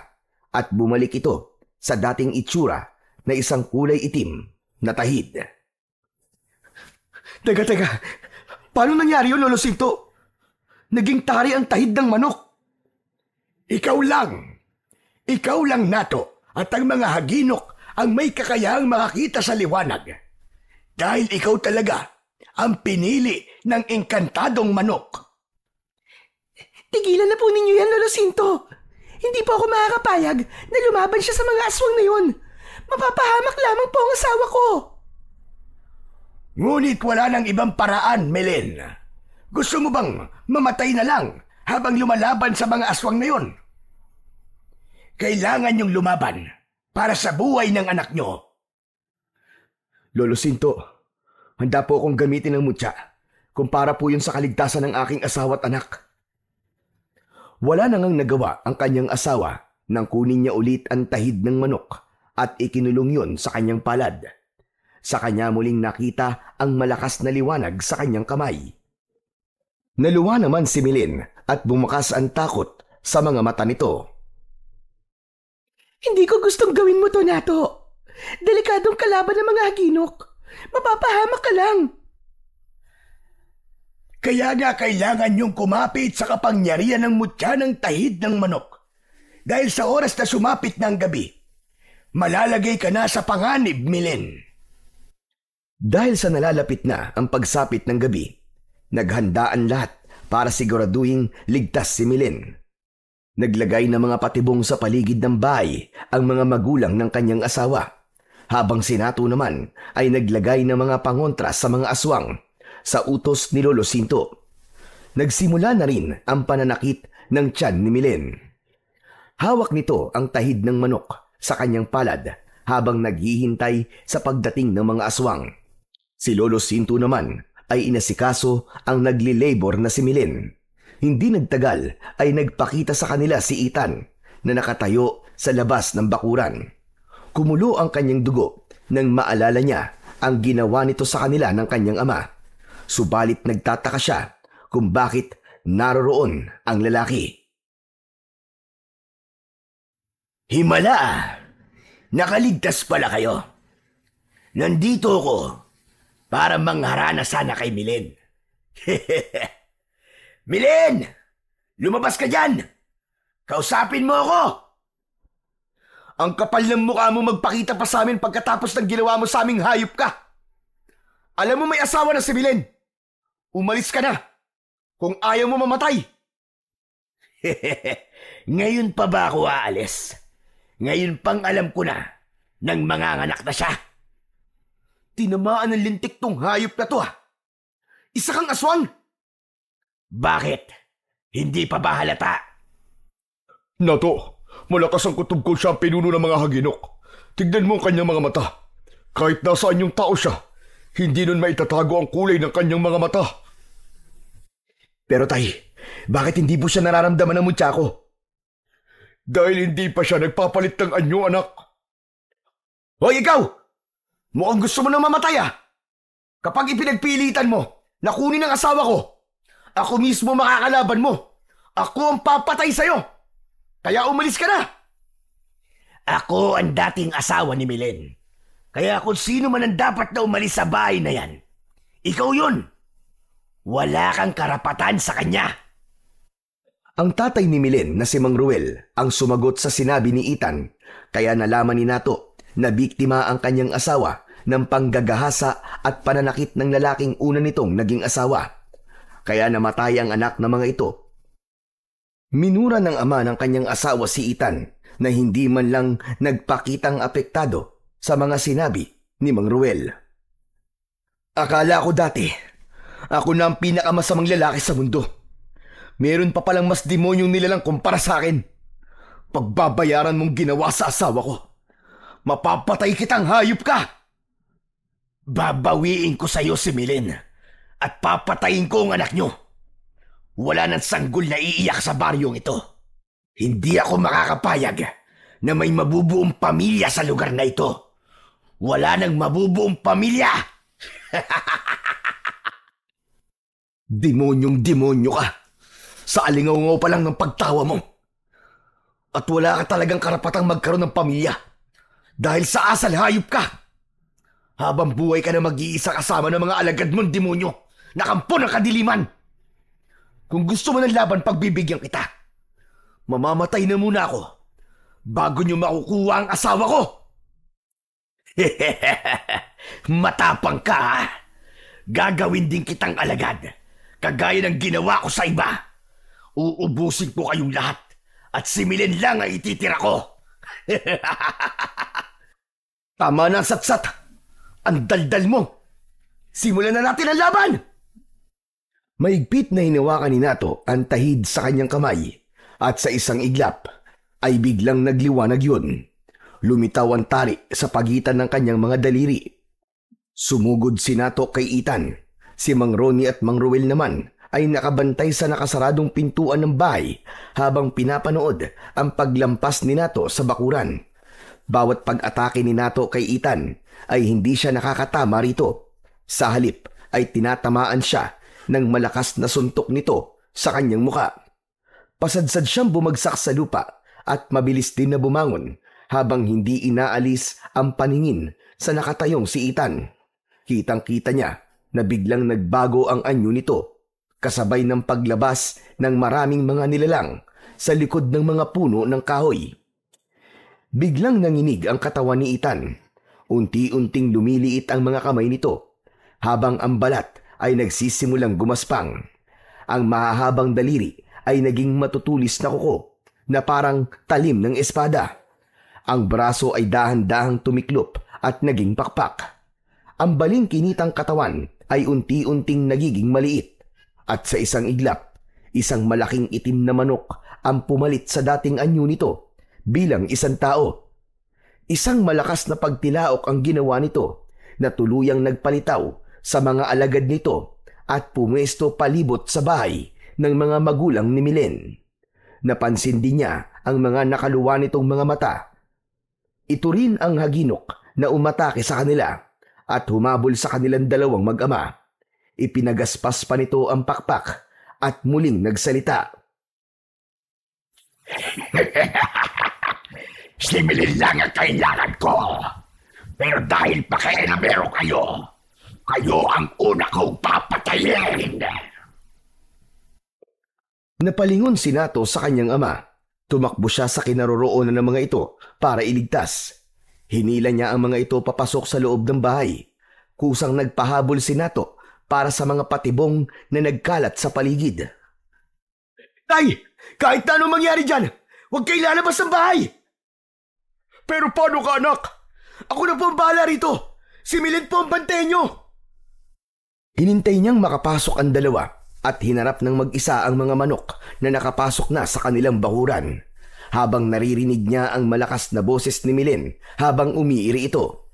at bumalik ito sa dating itsura na isang kulay itim na tahid. Teka, paano nangyari yun, Lolo Sinto? Naging tari ang tahid ng manok. Ikaw lang nato at ang mga haginok ang may kakayahang makakita sa liwanag. Dahil ikaw talaga ang pinili ng engkantadong manok. Tigilan na po ninyo yan, Lolo Sinto. Hindi po ako makakapayag na lumaban siya sa mga aswang na yun. Mapapahamak lamang po ang asawa ko. Ngunit wala nang ibang paraan, Melen. Gusto mo bang mamatay na lang habang lumalaban sa mga aswang na yun? Kailangan niyong lumaban para sa buhay ng anak niyo. Lolo Sinto, handa po akong gamitin ng mutya kung para po yun sa kaligtasan ng aking asawa at anak. Wala nang nagawa ang kanyang asawa nang kunin niya ulit ang tahid ng manok at ikinulong yun sa kanyang palad. Sa kanya muling nakita ang malakas na liwanag sa kanyang kamay. Naluwa naman si Milen at bumakas ang takot sa mga mata nito. Hindi ko gustong gawin mo to, Nato. Delikadong kalaban ng mga haginok. Mapapahamak ka lang. Kaya nga kailangan niyong kumapit sa kapangyarihan ng mutya ng tahid ng manok. Dahil sa oras na sumapit ng gabi, malalagay ka na sa panganib, Milen. Dahil sa nalalapit na ang pagsapit ng gabi, naghanda ang lahat para siguraduhing ligtas si Milen. Naglagay ng mga patibong sa paligid ng bahay ang mga magulang ng kanyang asawa, habang si Nato naman ay naglagay ng mga pangontra sa mga aswang sa utos ni Lolo Sinto. Nagsimula na rin ang pananakit ng tiyan ni Milen. Hawak nito ang tahid ng manok sa kanyang palad habang naghihintay sa pagdating ng mga aswang. Si Lolo Sinto naman ay inasikaso ang nagli-labor na si Milen. Hindi nagtagal ay nagpakita sa kanila si Ethan na nakatayo sa labas ng bakuran. Kumulo ang kanyang dugo nang maalala niya ang ginawa nito sa kanila ng kanyang ama. Subalit nagtataka siya kung bakit naroroon ang lalaki. Himala! Nakaligtas pala kayo. Nandito ako para mangharana sana kay Milen. Milen! Lumabas ka dyan! Kausapin mo ako! Ang kapal ng mukha mo magpakita pa sa amin pagkatapos ng ginawa mo sa aming hayop ka. Alam mo may asawa na si Milen. Umalis ka na kung ayaw mo mamatay. Ngayon pa ba ako aalis? Ngayon pang alam ko na nang manganganak na siya. Tinamaan ng lintik tong hayop na to Isa kang aswang. Bakit? Hindi pa ba halata? Nato, malakas ang kutob ko siya ang pinuno ng mga haginok. Tignan mo ang kanyang mga mata. Kahit nasaan yung tao siya, hindi nun maitatago ang kulay ng kanyang mga mata. Pero tay, bakit hindi mo siya nararamdaman ng mutya ko? Dahil hindi pa siya nagpapalit ng anyo, anak. Hoy ikaw! Mukhang gusto mo nang mamatay ah! Kapag ipinagpilitan mo na kunin ang asawa ko, ako mismo makakalaban mo. Ako ang papatay sa'yo. Kaya umalis ka na. Ako ang dating asawa ni Milen. Kaya kung sino man ang dapat na umalis sa bahay na yan, ikaw yun. Wala kang karapatan sa kanya. Ang tatay ni Milen na si Mang Ruel ang sumagot sa sinabi ni Ethan, kaya nalaman ni Nato na biktima ang kanyang asawa ng panggagahasa at pananakit ng lalaking una nitong naging asawa. Kaya namatay ang anak ng mga ito. Minura ng ama ng kanyang asawa si Ethan na hindi man lang nagpakitang apektado sa mga sinabi ni Mang Ruel. Akala ko dati, ako na ang pinakamasamang lalaki sa mundo. Meron pa palang mas demonyong nilalang kumpara sa akin. Pagbabayaran mong ginawa sa asawa ko. Mapapatay kitang hayop ka! Babawiin ko sa iyo si Milen at papatayin ko ang anak nyo. Wala nang sanggol na iiyak sa baryong ito. Hindi ako makakapayag na may mabubuong pamilya sa lugar na ito. Wala nang mabubuong pamilya! Demonyong demonyo ka! Sa alingaw-ngaw pa lang ng pagtawa mo. At wala ka talagang karapatang magkaroon ng pamilya. Dahil sa asal hayop ka. Habang buhay ka na mag-iisa kasama ng mga alagad mong demonyo na kampo ng kadiliman. Kung gusto mo ng laban, pagbibigyan kita. Mamamatay na muna ako bago niyo makukuha ang asawa ko. Matapang ka ha? Gagawin din kitang alagad. Kagaya ng ginawa ko sa iba. Uubusin ko kayong lahat at si Milen lang ang ititira ko. Tama na, satsat. Ang daldal mo. Simulan na natin ang laban! Maigpit na hinawakan ni Nato ang tahid sa kanyang kamay at sa isang iglap ay biglang nagliwanag yun. Lumitaw ang tali sa pagitan ng kanyang mga daliri. Sumugod si Nato kay Ethan. Si Mang Ronnie at Mang Ruel naman ay nakabantay sa nakasaradong pintuan ng bahay habang pinapanood ang paglampas ni Nato sa bakuran. Bawat pag-atake ni Nato kay Ethan ay hindi siya nakakatama rito. Sa halip ay tinatamaan siya ng malakas na suntok nito sa kanyang muka. Pasadsad siyang bumagsak sa lupa at mabilis din na bumangon habang hindi inaalis ang paningin sa nakatayong si Ethan. Kitang-kita niya na biglang nagbago ang anyo nito kasabay ng paglabas ng maraming mga nilalang sa likod ng mga puno ng kahoy. Biglang nanginig ang katawan ni Ethan. Unti-unting lumiliit ang mga kamay nito habang ang balat ay nagsisimulang gumaspang. Ang mahahabang daliri ay naging matutulis na kuko na parang talim ng espada. Ang braso ay dahan-dahang tumiklop at naging pakpak. Ang balingkinitang katawan ay unti-unting nagiging maliit. At sa isang iglap, isang malaking itim na manok ang pumalit sa dating anyo nito bilang isang tao. Isang malakas na pagtilaok ang ginawa nito na tuluyang nagpalitaw sa mga alagad nito at pumwesto palibot sa bahay ng mga magulang ni Milen. Napansin din niya ang mga nakaluwa nitong mga mata. Ito rin ang haginok na umatake sa kanila at humabol sa kanilang dalawang mag-ama. Ipinagaspas pa nito ang pakpak at muling nagsalita. Si Milen lang ang kailangan ko. Pero dahil pakialamero kayo, kayo ang una kong papatayin. Napalingon si Nato sa kanyang ama. Tumakbo siya sa kinaroroonan ng mga ito para iligtas. Hinila niya ang mga ito papasok sa loob ng bahay. Kusang nagpahabol si Nato para sa mga patibong na nagkalat sa paligid. Tay! Kahit na anong mangyari dyan, huwag kayo lalabas ng bahay! Pero paano ka, anak? Ako na po ang bahala rito! Si Milen po ang bantayan nyo! Hinintay niyang makapasok ang dalawa at hinarap ng mag-isa ang mga manok na nakapasok na sa kanilang bakuran. Habang naririnig niya ang malakas na boses ni Milen habang umiiri ito.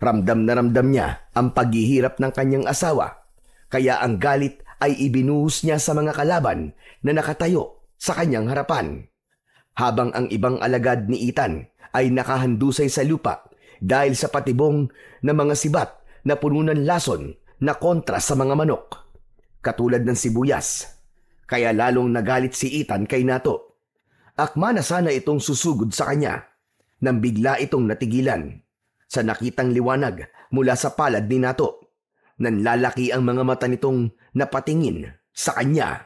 Ramdam na ramdam niya ang paghihirap ng kanyang asawa. Kaya ang galit ay ibinuhos niya sa mga kalaban na nakatayo sa kanyang harapan. Habang ang ibang alagad ni Ethan ay nakahandusay sa lupa, dahil sa patibong na mga sibat na puno ng lason na kontra sa mga manok, katulad ng sibuyas. Kaya lalong nagalit si Ethan kay Nato. Akma na sana itong susugod sa kanya nang bigla itong natigilan sa nakitang liwanag mula sa palad ni Nato. Nanlalaki ang mga mata nitong napatingin sa kanya.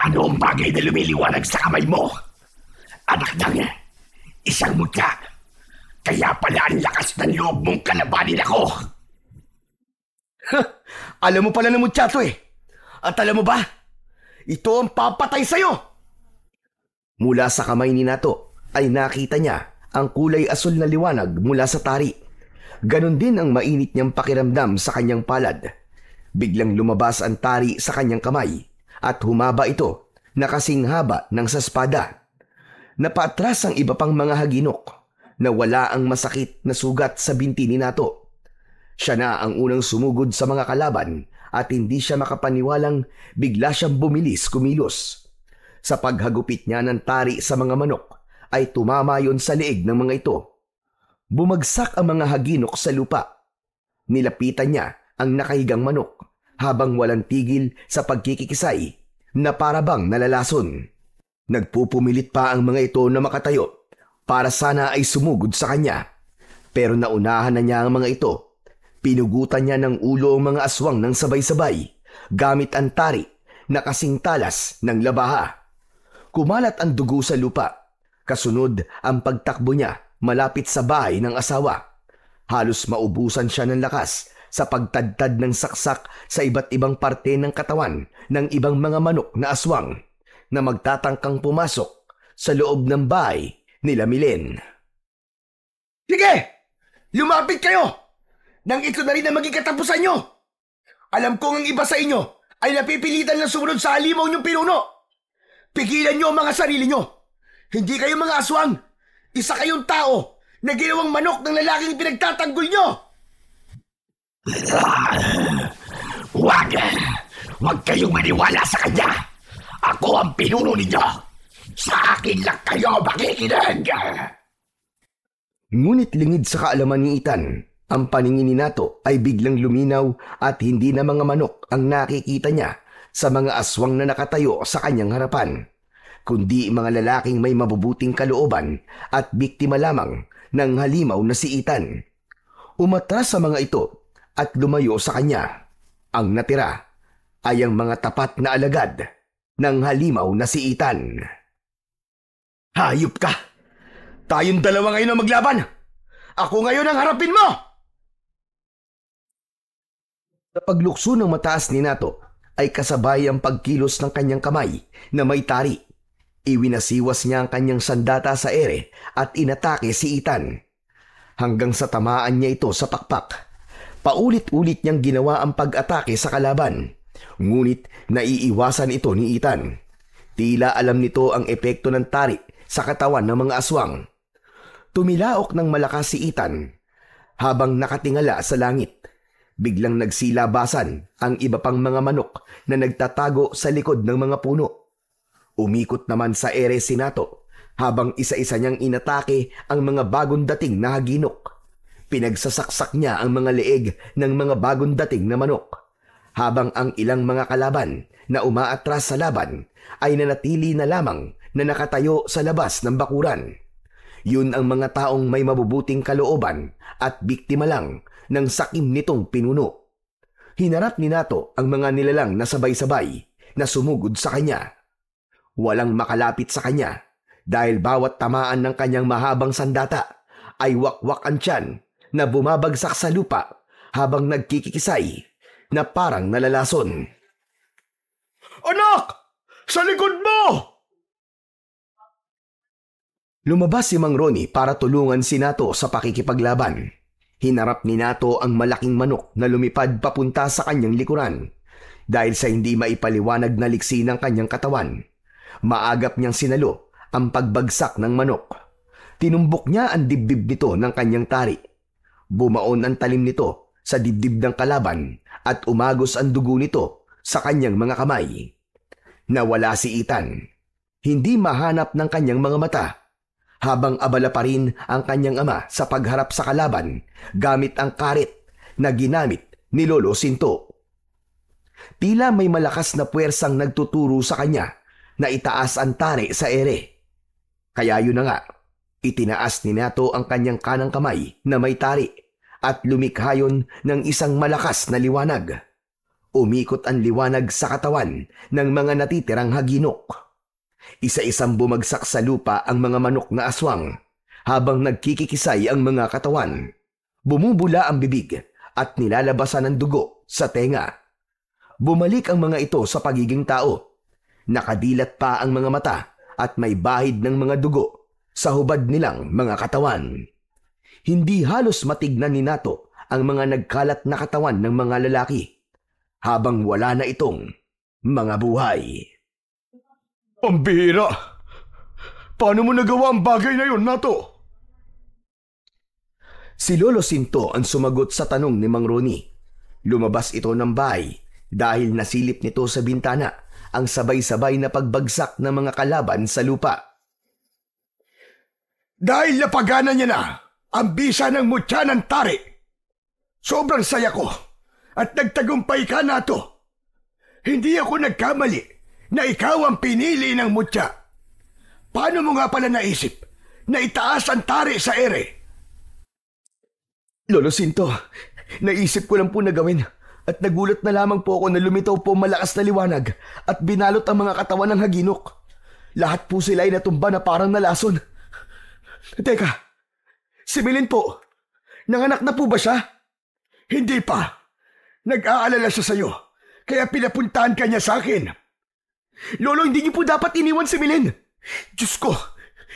Ano ang bagay na lumiliwanag sa kamay mo? Anak ng isang mutya. Kaya pala ang lakas ng loob mong kalabanin ako. Alam mo pala ng mutya to eh. At alam mo ba, ito ang papatay sa'yo! Mula sa kamay ni Nato ay nakita niya ang kulay asul na liwanag mula sa tari. Ganon din ang mainit niyang pakiramdam sa kanyang palad. Biglang lumabas ang tari sa kanyang kamay at humaba ito na kasing haba ng sa espada. Napaatras ang iba pang mga haginok na wala ang masakit na sugat sa binti ni Nato. Siya na ang unang sumugod sa mga kalaban at hindi siya makapaniwalang bigla siyang kumilos. Sa paghagupit niya ng tari sa mga manok ay tumama yon sa leeg ng mga ito. Bumagsak ang mga haginok sa lupa. Nilapitan niya ang nakahigang manok habang walang tigil sa pagkikikisay na parabang nalalason. Nagpupumilit pa ang mga ito na makatayo para sana ay sumugod sa kanya. Pero naunahan na niya ang mga ito. Pinugutan niya ng ulo ang mga aswang ng sabay-sabay gamit ang tari na kasing talas ng labaha. Kumalat ang dugo sa lupa. Kasunod ang pagtakbo niya malapit sa bahay ng asawa. Halos maubusan siya ng lakas sa pagtadtad ng saksak sa iba't ibang parte ng katawan ng ibang mga manok na aswang na magtatangkang pumasok sa loob ng bahay nila Milen. Sige! Lumapit kayo! Nang ito na rin ang maging katapusan nyo! Alam kong ang iba sa inyo ay napipilitan lang sumunod sa halimaw niyong pinuno. Pigilan nyo ang mga sarili nyo. Hindi kayo mga aswang. Isa kayong tao na ginawang manok ng lalaking pinagtatanggol nyo. Huwag kayong maniwala sa kanya. Ako ang pinuno ninyo. Sa akin lang kayo makikinig. Ngunit lingid sa kaalaman ni Ethan, ang paningin ni Nato ay biglang luminaw at hindi na mga manok ang nakikita niya sa mga aswang na nakatayo sa kanyang harapan, kundi mga lalaking may mabubuting kalooban at biktima lamang ng halimaw na si Ethan. Umatras sa mga ito at lumayo sa kanya. Ang natira ay ang mga tapat na alagad ng halimaw na si Ethan. Hayop ka! Tayong dalawa ngayon ang maglaban! Ako ngayon ang harapin mo! Sa paglukso ng mataas ni Nato ay kasabay ang pagkilos ng kanyang kamay na may tari. Iwinasiwas niya ang kanyang sandata sa ere at inatake si Ethan. Hanggang sa tamaan niya ito sa pakpak. Paulit-ulit niyang ginawa ang pag-atake sa kalaban. Ngunit naiiwasan ito ni Ethan. Tila alam nito ang epekto ng tari sa katawan ng mga aswang. Tumilaok ng malakas si Ethan habang nakatingala sa langit. Biglang nagsilabasan ang iba pang mga manok na nagtatago sa likod ng mga puno. Umikot naman sa ere si Nato habang isa-isa niyang inatake ang mga bagong dating na haginok. Pinagsasaksak niya ang mga leeg ng mga bagong dating na manok, habang ang ilang mga kalaban na umaatras sa laban ay nanatili na lamang na nakatayo sa labas ng bakuran. Yun ang mga taong may mabubuting kalooban at biktima lang ng sakim nitong pinuno. Hinarap ni Nato ang mga nilalang na sabay-sabay na sumugod sa kanya. Walang makalapit sa kanya dahil bawat tamaan ng kanyang mahabang sandata ay wakwak ang tiyan na bumabagsak sa lupa habang nagkikikisay na parang nalalason. Anak! Sa likod mo! Lumabas si Mang Ronnie para tulungan si Nato sa pakikipaglaban. Hinarap ni Nato ang malaking manok na lumipad papunta sa kanyang likuran. Dahil sa hindi maipaliwanag na liksi ng kanyang katawan, maagap niyang sinalo ang pagbagsak ng manok. Tinumbok niya ang dibdib nito ng kanyang tari. Bumaon ang talim nito sa dibdib ng kalaban at umagos ang dugo nito sa kanyang mga kamay. Nawala si Ethan. Hindi mahanap ng kanyang mga mata. habang abala pa rin ang kanyang ama sa pagharap sa kalaban gamit ang karet na ginamit ni Lolo Sinto. Tila may malakas na puwersang nagtuturo sa kanya na itaas ang tari sa ere. Kaya yun na nga, itinaas ni Nato ang kanyang kanang kamay na may tari at lumikha yun ng isang malakas na liwanag. Umikot ang liwanag sa katawan ng mga natitirang haginok. Isa-isang bumagsak sa lupa ang mga manok na aswang habang nagkikikisay ang mga katawan. Bumubula ang bibig at nilalabasan ng dugo sa tenga. Bumalik ang mga ito sa pagiging tao. Nakadilat pa ang mga mata at may bahid ng mga dugo sa hubad nilang mga katawan. Hindi halos matignan ni Nato ang mga nagkalat na katawan ng mga lalaki habang wala na itong mga buhay. Ang bihira! Paano mo nagawa ang bagay na yun, Nato? Si Lolo Sinto ang sumagot sa tanong ni Mang Roni. Lumabas ito ng bahay dahil nasilip nito sa bintana ang sabay-sabay na pagbagsak ng mga kalaban sa lupa. Dahil napagana niya na ang bisa ng mutya ng tari. Sobrang saya ko at nagtagumpay ka, Nato. Hindi ako nagkamali na ikaw ang pinili ng mutya. Paano mo nga pala naisip na itaas ang tari sa ere? Lolo Sinto, naisip ko lang po na gawin at nagulat na lamang po ako na lumitaw po malakas na liwanag at binalot ang mga katawan ng haginok. Lahat po sila ay natumba na parang nalason. Teka, si Milin po, nanganak na po ba siya? Hindi pa. Nag-aalala siya sa'yo, kaya pinapuntahan ka niya sa akin. Lolo, hindi niyo po dapat iniwan si Milin. Diyos ko,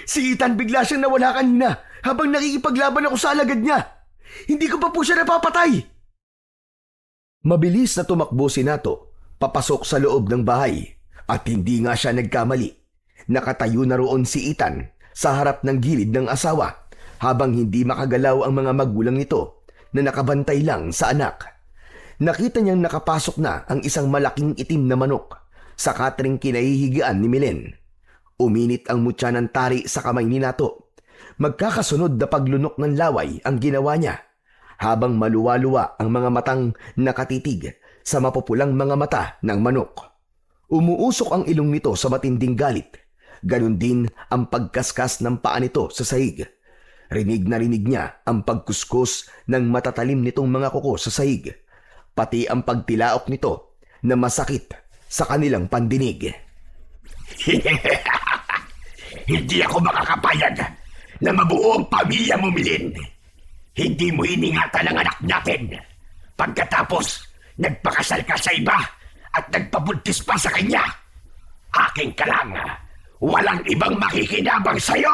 si Ethan bigla siyang nawala kanina habang nakikipaglaban ako sa alagad niya. Hindi ko pa po siya napapatay. Mabilis na tumakbo si Nato, papasok sa loob ng bahay. At hindi nga siya nagkamali. Nakatayo na roon si Ethan sa harap ng gilid ng asawa habang hindi makagalaw ang mga magulang nito na nakabantay lang sa anak. Nakita niyang nakapasok na ang isang malaking itim na manok sa katring kinahihigaan ni Milen. Uminit ang mutya ng tari sa kamay ni Nato. Magkakasunod na paglunok ng laway ang ginawa niya habang maluwa-luwa ang mga matang nakatitig sa mapupulang mga mata ng manok. Umuusok ang ilong nito sa matinding galit. Ganon din ang pagkaskas ng paa nito sa sahig. Rinig na rinig niya ang pagkuskus ng matatalim nitong mga kuko sa sahig, pati ang pagtilaok nito na masakit sa kanilang pandinig. Hindi ako makakapayag na mabuo ang pamilya mo, Milin. Hindi mo iningatan ang anak natin. Pagkatapos, nagpakasal ka sa iba at nagpabuntis pa sa kanya. Aking ka lang. Walang ibang makikinabang sa'yo.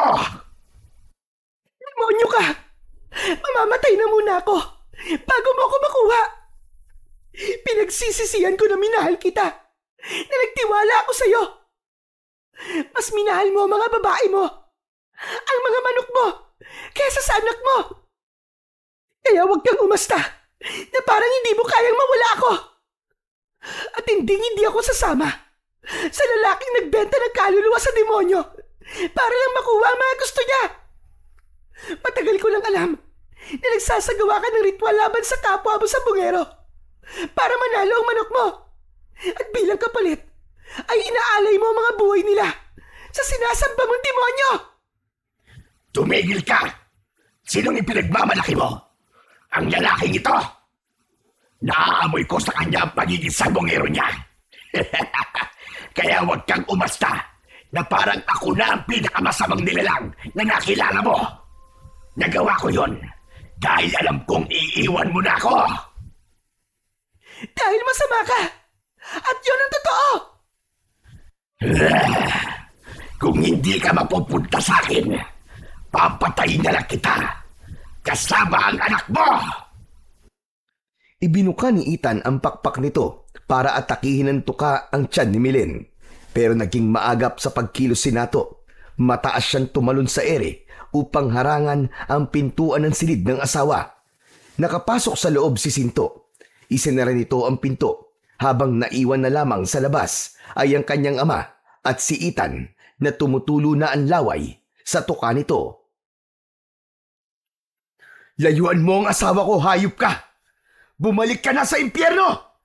Demonyo ka! Mamamatay na muna ako bago mo ako makuha. Pinagsisisihan ko na minahal kita, na nagtiwala ako sa'yo. Mas minahal mo ang mga babae mo, ang mga manok mo, kaysa sa anak mo. Kaya huwag kang umasta na parang hindi mo kayang mawala ako. At hindi ako sasama sa lalaking nagbenta ng kaluluwa sa demonyo para lang makuha ang mga gusto niya. Matagal ko lang alam na nagsasagawa ka ng ritual laban sa kapwa mo sa bungero para manalo ang manok mo. At bilang kapalit, ay inaalay mo ang mga buhay nila sa sinasamba mong demonyo. Tumigil ka! Sinong ipinagmamalaki mo? Ang lalaking ito! Naaamoy ko sa kanya ang pagiging sabongero niya. Kaya huwag kang umasta na parang ako na ang pinakamasamang nilalang na nakilala mo. Nagawa ko yon dahil alam kong iiwan mo na ako. Dahil masama ka! At yun ang totoo! Kung hindi ka mapupunta sa akin, papatayin na lang kita kasama ang anak mo. Ibinuka ni Ethan ang pakpak nito para atakihin ng tuka ang tiyan ni Milen. Pero naging maagap sa pagkilos si Nato. Mataas siyang tumalon sa ere upang harangan ang pintuan ng silid ng asawa. Nakapasok sa loob si Sinto. Isinara nito ang pinto habang naiwan na lamang sa labas ay ang kanyang ama at si Ethan na tumutulo na ang laway sa tuka nito. Layuan mo ang asawa ko, hayop ka! Bumalik ka na sa impyerno!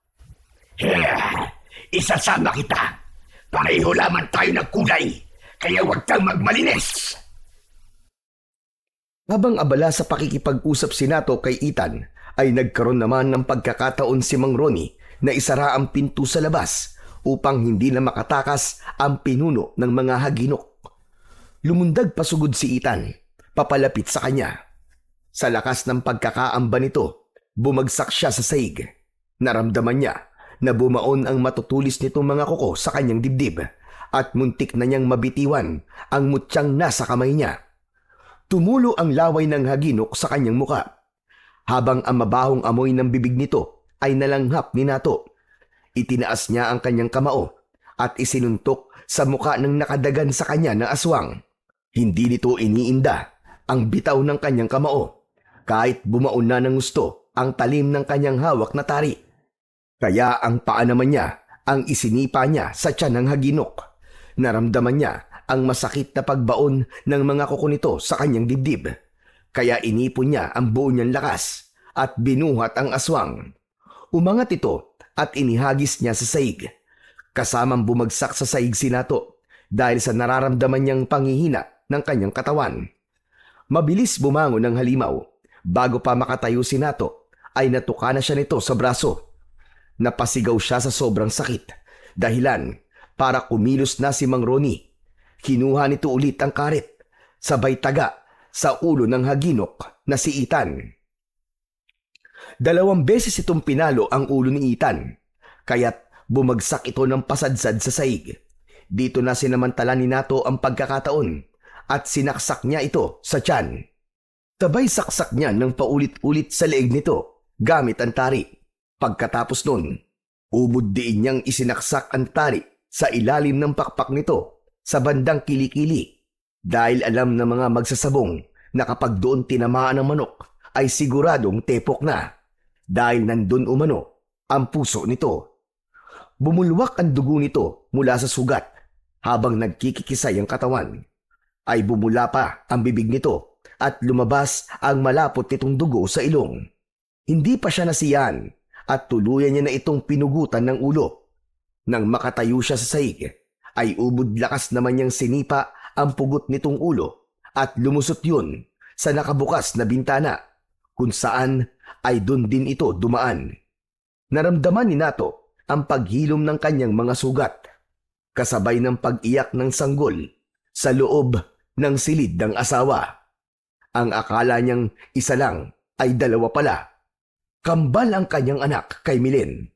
Isasama kita. Pareho lamang tayo ng kulay, kaya huwag kang magmalinis. Habang abala sa pakikipag-usap si Nato kay Ethan, ay nagkaroon naman ng pagkakataon si Mang Ronnie na isara ang pinto sa labas upang hindi na makatakas ang pinuno ng mga haginok. Lumundag pasugod si Ethan, papalapit sa kanya. Sa lakas ng pagkakaamba nito, bumagsak siya sa saig. Naramdaman niya na bumaon ang matutulis nitong mga kuko sa kanyang dibdib at muntik na niyang mabitiwan ang mutyang nasa kamay niya. Tumulo ang laway ng haginok sa kanyang muka. Habang ang mabahong amoy ng bibig nito ay nalanghap ni Nato, itinaas niya ang kanyang kamao at isinuntok sa muka ng nakadagan sa kanya na aswang. Hindi nito iniinda ang bitaw ng kanyang kamao, kahit bumaon na ng gusto ang talim ng kanyang hawak na tari. Kaya ang paa naman niya ang isinipa niya sa tiyan ng haginok. Naramdaman niya ang masakit na pagbaon ng mga kuko nito sa kanyang dibdib. Kaya inipon niya ang buo niyang lakas at binuhat ang aswang. Umangat ito at inihagis niya sa saig. Kasamang bumagsak sa saig si Nato dahil sa nararamdaman niyang panghihina ng kanyang katawan. Mabilis bumangon ng halimaw. Bago pa makatayo si Nato ay natuka na siya nito sa braso. Napasigaw siya sa sobrang sakit. Dahilan para kumilos na si Mang Ronnie. Kinuha nito ulit ang karet, sabay taga sa ulo ng haginok na si Ethan. 2 beses itong pinalo ang ulo ni Ethan, kaya't bumagsak ito ng pasadsad sa saig. Dito na sinamantala ni Nato ang pagkakataon at sinaksak niya ito sa tiyan. Sabay saksak niya ng paulit-ulit sa leeg nito gamit ang tari. Pagkatapos nun, ubod diin niyang isinaksak ang tari sa ilalim ng pakpak nito sa bandang kilikili dahil alam ng mga magsasabong na kapag doon tinamaan ng manok ay siguradong tepok na dahil nandun umano ang puso nito. Bumulwak ang dugo nito mula sa sugat habang nagkikikisay ang katawan. Ay bumula pa ang bibig nito at lumabas ang malapot nitong dugo sa ilong. Hindi pa siya nasiyan at tuluyan niya na itong pinugutan ng ulo. Nang makatayo siya sa saig, ay ubod lakas naman niyang sinipa ang pugot nitong ulo at lumusot yun sa nakabukas na bintana kung saan ay dun din ito dumaan. Naramdaman ni Nato ang paghilom ng kanyang mga sugat, kasabay ng pag-iyak ng sanggol sa loob ng silid ng asawa. Ang akala niyang isa lang ay 2 pala. Kambal ang kanyang anak kay Milen.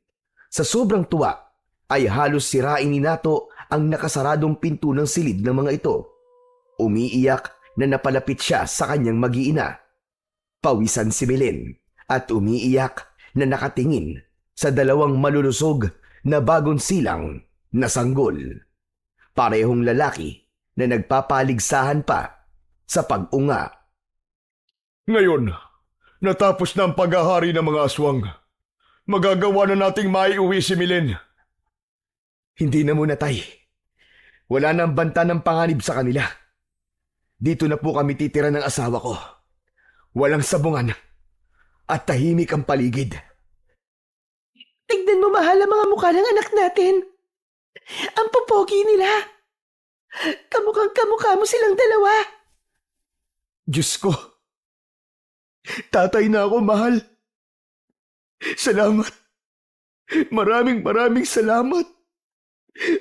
Sa sobrang tuwa ay halos sirain ni Nato ang nakasaradong pinto ng silid ng mga ito. Umiiyak na napalapit siya sa kanyang mag-iina. Pawisan si Milen at umiiyak na nakatingin sa 2 malulusog na bagong silang na sanggol. Parehong lalaki na nagpapaligsahan pa sa pag-unga. Ngayon, natapos na ang paghahari ng mga aswang. Magagawa na nating maiuwi si Milen. Hindi na muna, tay. Wala nang banta ng panganib sa kanila. Dito na po kami titira ng asawa ko. Walang sabungan at tahimik ang paligid. Tignan mo, mahal, ang mga mukha ng anak natin. Ang popogi nila. Kamukhang-kamukha mo silang 2. Diyos ko. Tatay na ako, mahal. Salamat. Maraming salamat.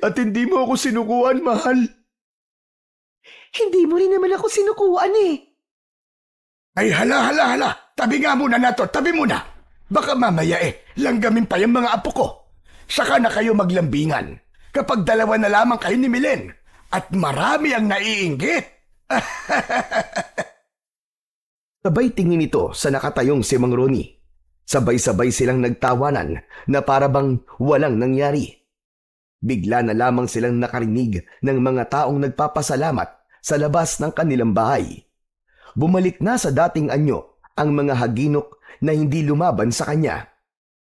At hindi mo ako sinukuan, mahal. Hindi mo rin naman ako sinukuan eh. Ay hala. Tabi nga muna Nato, tabi muna. Baka mamaya langgamin pa yung mga apo ko. Saka na kayo maglambingan. Kapag 2 na lamang kayo ni Milen. At marami ang naiinggit. Sabay tingin ito sa nakatayong si Mang Ronnie. Sabay-sabay silang nagtawanan na parabang walang nangyari. Bigla na lamang silang nakarinig ng mga taong nagpapasalamat sa labas ng kanilang bahay. Bumalik na sa dating anyo ang mga haginok na hindi lumaban sa kanya.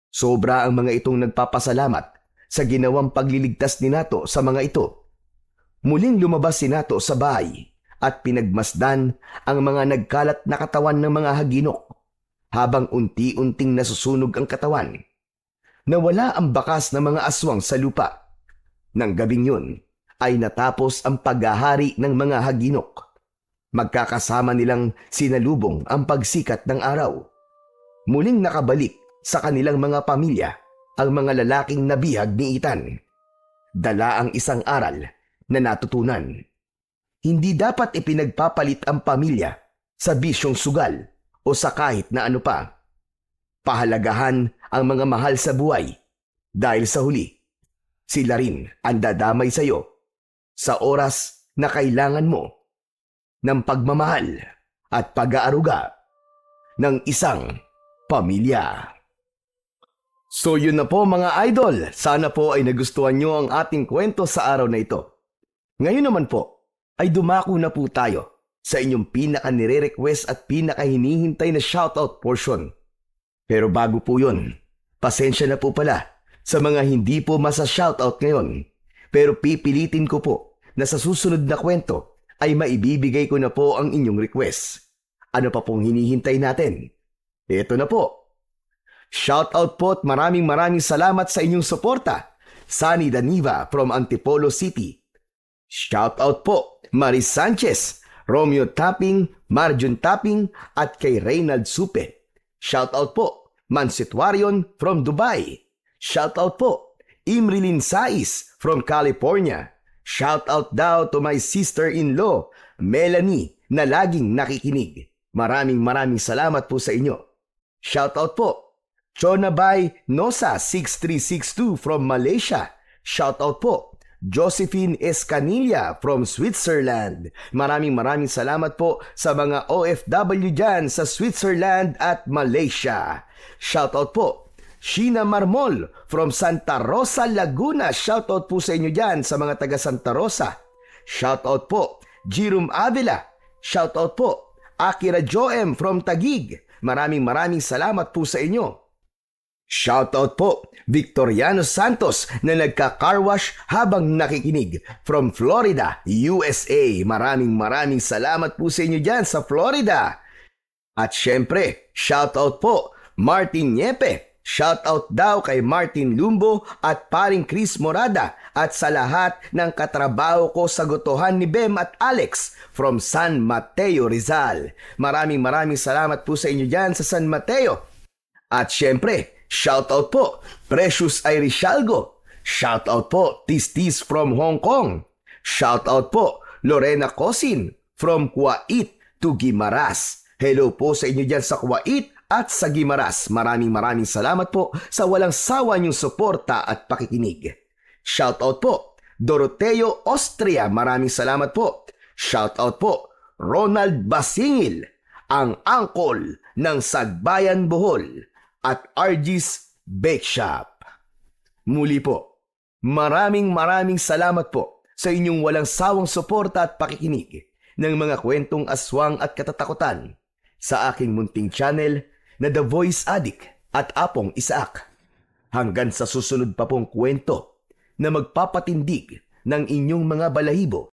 Sobra ang mga itong nagpapasalamat sa ginawang pagliligtas ni Nato sa mga ito. Muling lumabas si Nato sa bahay at pinagmasdan ang mga nagkalat na katawan ng mga haginok habang unti-unting nasusunog ang katawan. Nawala ang bakas ng mga aswang sa lupa. Nang gabing yun ay natapos ang paghahari ng mga haginok. Magkakasama nilang sinalubong ang pagsikat ng araw. Muling nakabalik sa kanilang mga pamilya ang mga lalaking nabihag ni Ethan. Dala ang isang aral na natutunan. Hindi dapat ipinagpapalit ang pamilya sa bisyong sugal o sa kahit na ano pa. Pahalagahan ang mga mahal sa buhay dahil sa huli, sila rin ang dadamay sa iyo sa oras na kailangan mo ng pagmamahal at pag-aaruga ng isang pamilya. So yun na po mga idol, sana po ay nagustuhan nyo ang ating kwento sa araw na ito. Ngayon naman po ay dumako na po tayo sa inyong pinaka-nire-request at pinaka-hinihintay na shoutout portion. Pero bago po yun, pasensya na po pala sa mga hindi po masa-shoutout ngayon. Pero pipilitin ko po na sa susunod na kwento ay maibibigay ko na po ang inyong request. Ano pa pong hinihintay natin? Ito na po. Shoutout po at maraming salamat sa inyong suporta. Sunny Daniva from Antipolo City. Shoutout po Maris Sanchez, Romeo Tapping, Marjun Tapping at kay Reynald Supe. Shoutout po Mansitwarion from Dubai. Shoutout po Imrilin Sais from California. Shoutout daw to my sister-in-law, Melanie, na laging nakikinig. Maraming salamat po sa inyo. Shoutout po Chonabay Nosa 6362 from Malaysia. Shoutout po Josephine Escanilla from Switzerland. Maraming salamat po sa mga OFW dyan sa Switzerland at Malaysia. Shoutout po Sheena Marmol from Santa Rosa, Laguna. Shoutout po sa inyo dyan sa mga taga Santa Rosa. Shoutout po Jerome Avila. Shoutout po Akira Joem from Taguig. Maraming salamat po sa inyo. Shoutout po Victoriano Santos na nagka-carwash habang nakikinig from Florida, USA. Maraming salamat po sa inyo dyan sa Florida. At syempre, shoutout po Martin Niepe. Shoutout daw kay Martin Lumbo at paring Chris Morada at sa lahat ng katrabaho ko sa gotohan ni Bem at Alex from San Mateo, Rizal. Maraming salamat po sa inyo dyan sa San Mateo. At syempre, shoutout po Precious Irishalgo. Shoutout po Tistis from Hong Kong. Shoutout po Lorena Cosin from Kuwait to Guimaras. Hello po sa inyo dyan sa Kuwait at sa Guimaras. Maraming salamat po sa walang sawa niyong suporta at pakikinig. Shoutout po Doroteo Austria. Maraming salamat po. Shoutout po Ronald Basingil, ang angkol ng Sagbayan Bohol at RG's Bake Shop. Muli po, maraming salamat po sa inyong walang sawang suporta at pakikinig ng mga kwentong aswang at katatakutan sa aking munting channel na The Voice Addict at Apong Isaac. Hanggang sa susunod pa pong kwento na magpapatindig ng inyong mga balahibo